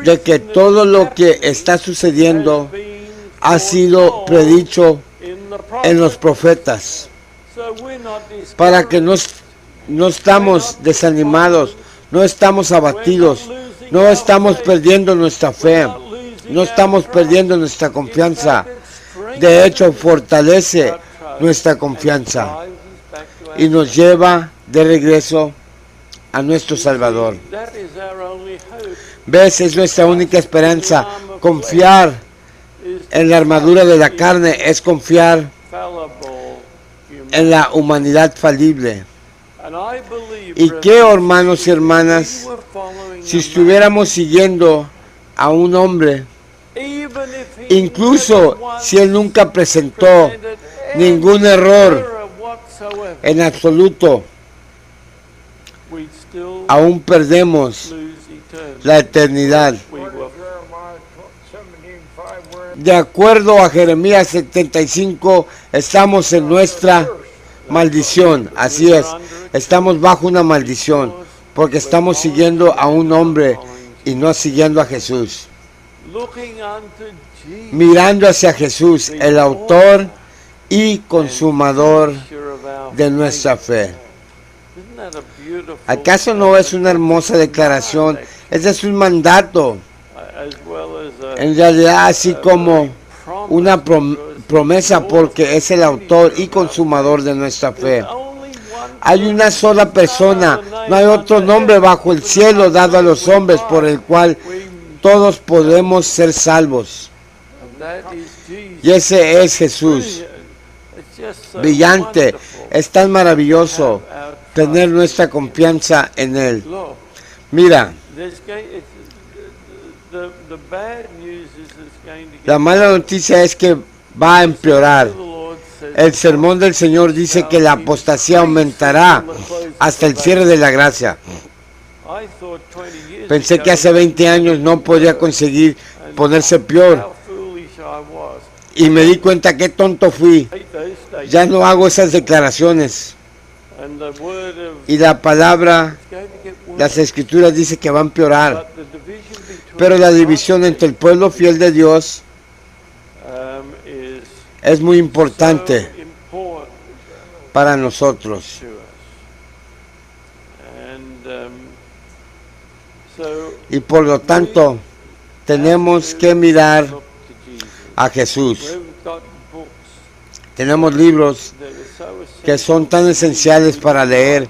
de que todo lo que está sucediendo ha sido predicho en los profetas, para que no estamos desanimados, no estamos abatidos, no estamos perdiendo nuestra fe, no estamos perdiendo nuestra confianza. De hecho, fortalece nuestra confianza y nos lleva de regreso a nuestro Salvador. ¿Ves? Es nuestra única esperanza. Confiar en la armadura de la carne es confiar en la humanidad falible. And I believe, ¿Y qué, brothers, hermanos y hermanas, if we were following si a estuviéramos siguiendo a un hombre, man, even if he incluso never once si él nunca presentó presented ningún any error error whatsoever, en absoluto, we'd still aún perdemos lose eternity. la eternidad? We will. De acuerdo a Jeremías 75, estamos en nuestra maldición. Así es, estamos bajo una maldición, porque estamos siguiendo a un hombre y no siguiendo a Jesús. Looking unto Jesus, Mirando hacia Jesús, el autor y consumador finisher of our de nuestra fe. faith. Isn't that a beautiful ¿Acaso no es una hermosa declaración? Ese es un mandato, as well as a en realidad así como una promesa, porque es el autor y consumador de nuestra fe. Hay una sola persona, no hay otro nombre bajo el cielo dado a los hombres por el cual todos podemos ser salvos. Y ese es Jesús. Brillante, es tan maravilloso tener nuestra confianza en Él. Mira, la mala noticia es que va a empeorar. El sermón del Señor dice que la apostasía aumentará hasta el cierre de la gracia. Pensé que hace 20 años no podía conseguir ponerse peor. Y me di cuenta qué tonto fui. Ya no hago esas declaraciones. Y la palabra, las escrituras dice que va a empeorar. Pero la división entre el pueblo fiel de Dios es muy importante para nosotros. Y por lo tanto, tenemos que mirar a Jesús. Tenemos libros que son tan esenciales para leer,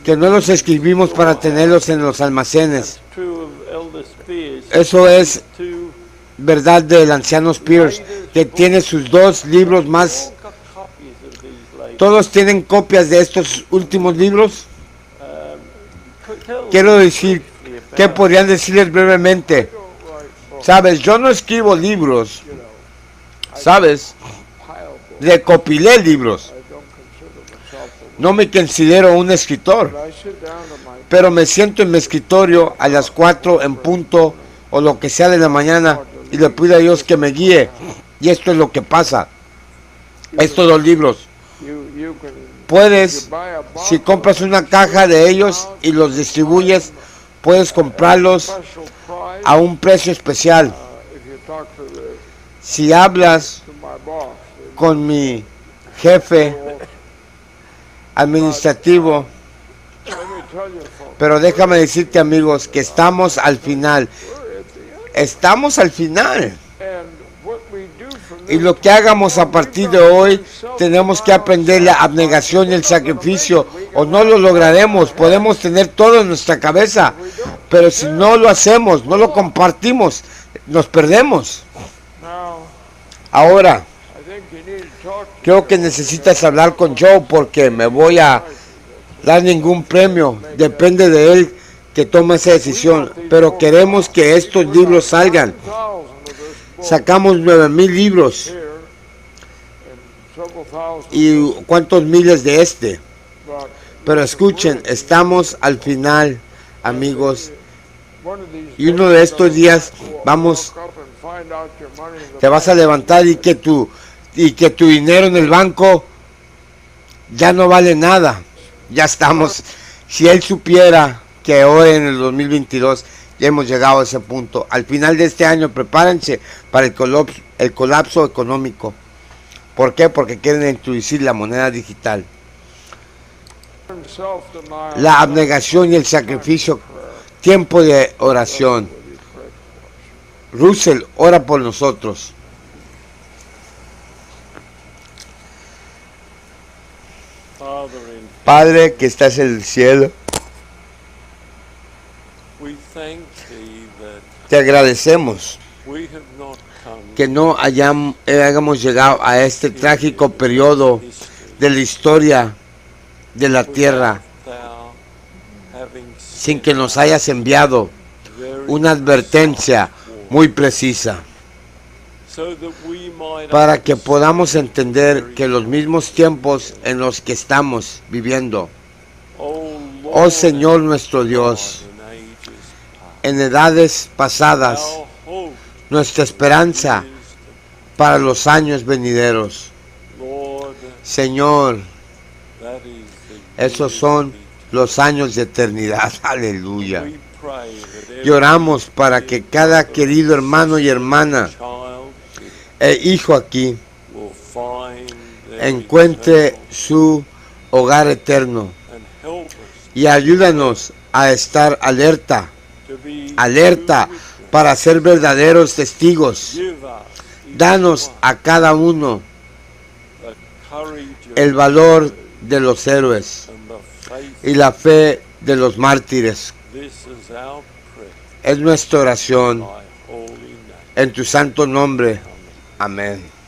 que no los escribimos para tenerlos en los almacenes. Eso es verdad del anciano Spears, que tiene sus 2 libros más. ¿Todos tienen copias de estos últimos libros? Quiero decir, ¿qué podrían decirles brevemente? Sabes, yo no escribo libros, sabes, recopilé libros. No me considero un escritor, pero me siento en mi escritorio a las 4 en punto o lo que sea de la mañana y le pido a Dios que me guíe. Y esto es lo que pasa. Estos 2 libros. Puedes, si compras una caja de ellos y los distribuyes, puedes comprarlos a un precio especial. Si hablas con mi jefe administrativo, pero déjame decirte, amigos, que estamos al final. Estamos al final. Y lo que hagamos a partir de hoy, tenemos que aprender la abnegación y el sacrificio, o no lo lograremos. Podemos tener todo en nuestra cabeza, pero si no lo hacemos, no lo compartimos, nos perdemos. Ahora, creo que necesitas hablar con Joe, porque me voy a dar ningún premio. Depende de él que tome esa decisión. Pero queremos que estos libros salgan. Sacamos 9,000 libros. ¿Y cuántos miles de este? Pero escuchen, estamos al final, amigos. Y uno de estos días te vas a levantar y que tu dinero en el banco ya no vale nada. Ya estamos. Si él supiera que hoy en el 2022 ya hemos llegado a ese punto. Al final de este año, prepárense para el colapso económico. ¿Por qué? Porque quieren introducir la moneda digital. La abnegación y el sacrificio. Tiempo de oración. Russell, ora por nosotros. Padre que estás en el cielo, te agradecemos que no hayamos llegado a este trágico periodo de la historia de la tierra sin que nos hayas enviado una advertencia muy precisa, para que podamos entender que los mismos tiempos en los que estamos viviendo, oh Señor nuestro Dios, en edades pasadas, nuestra esperanza para los años venideros. Señor, esos son los años de eternidad. Aleluya. Y oramos para que cada querido hermano y hermana e hijo aquí encuentre su hogar eterno. Y ayúdanos a estar alerta para ser verdaderos testigos. Danos a cada uno el valor de los héroes y la fe de los mártires. Es nuestra oración en tu santo nombre. Amén.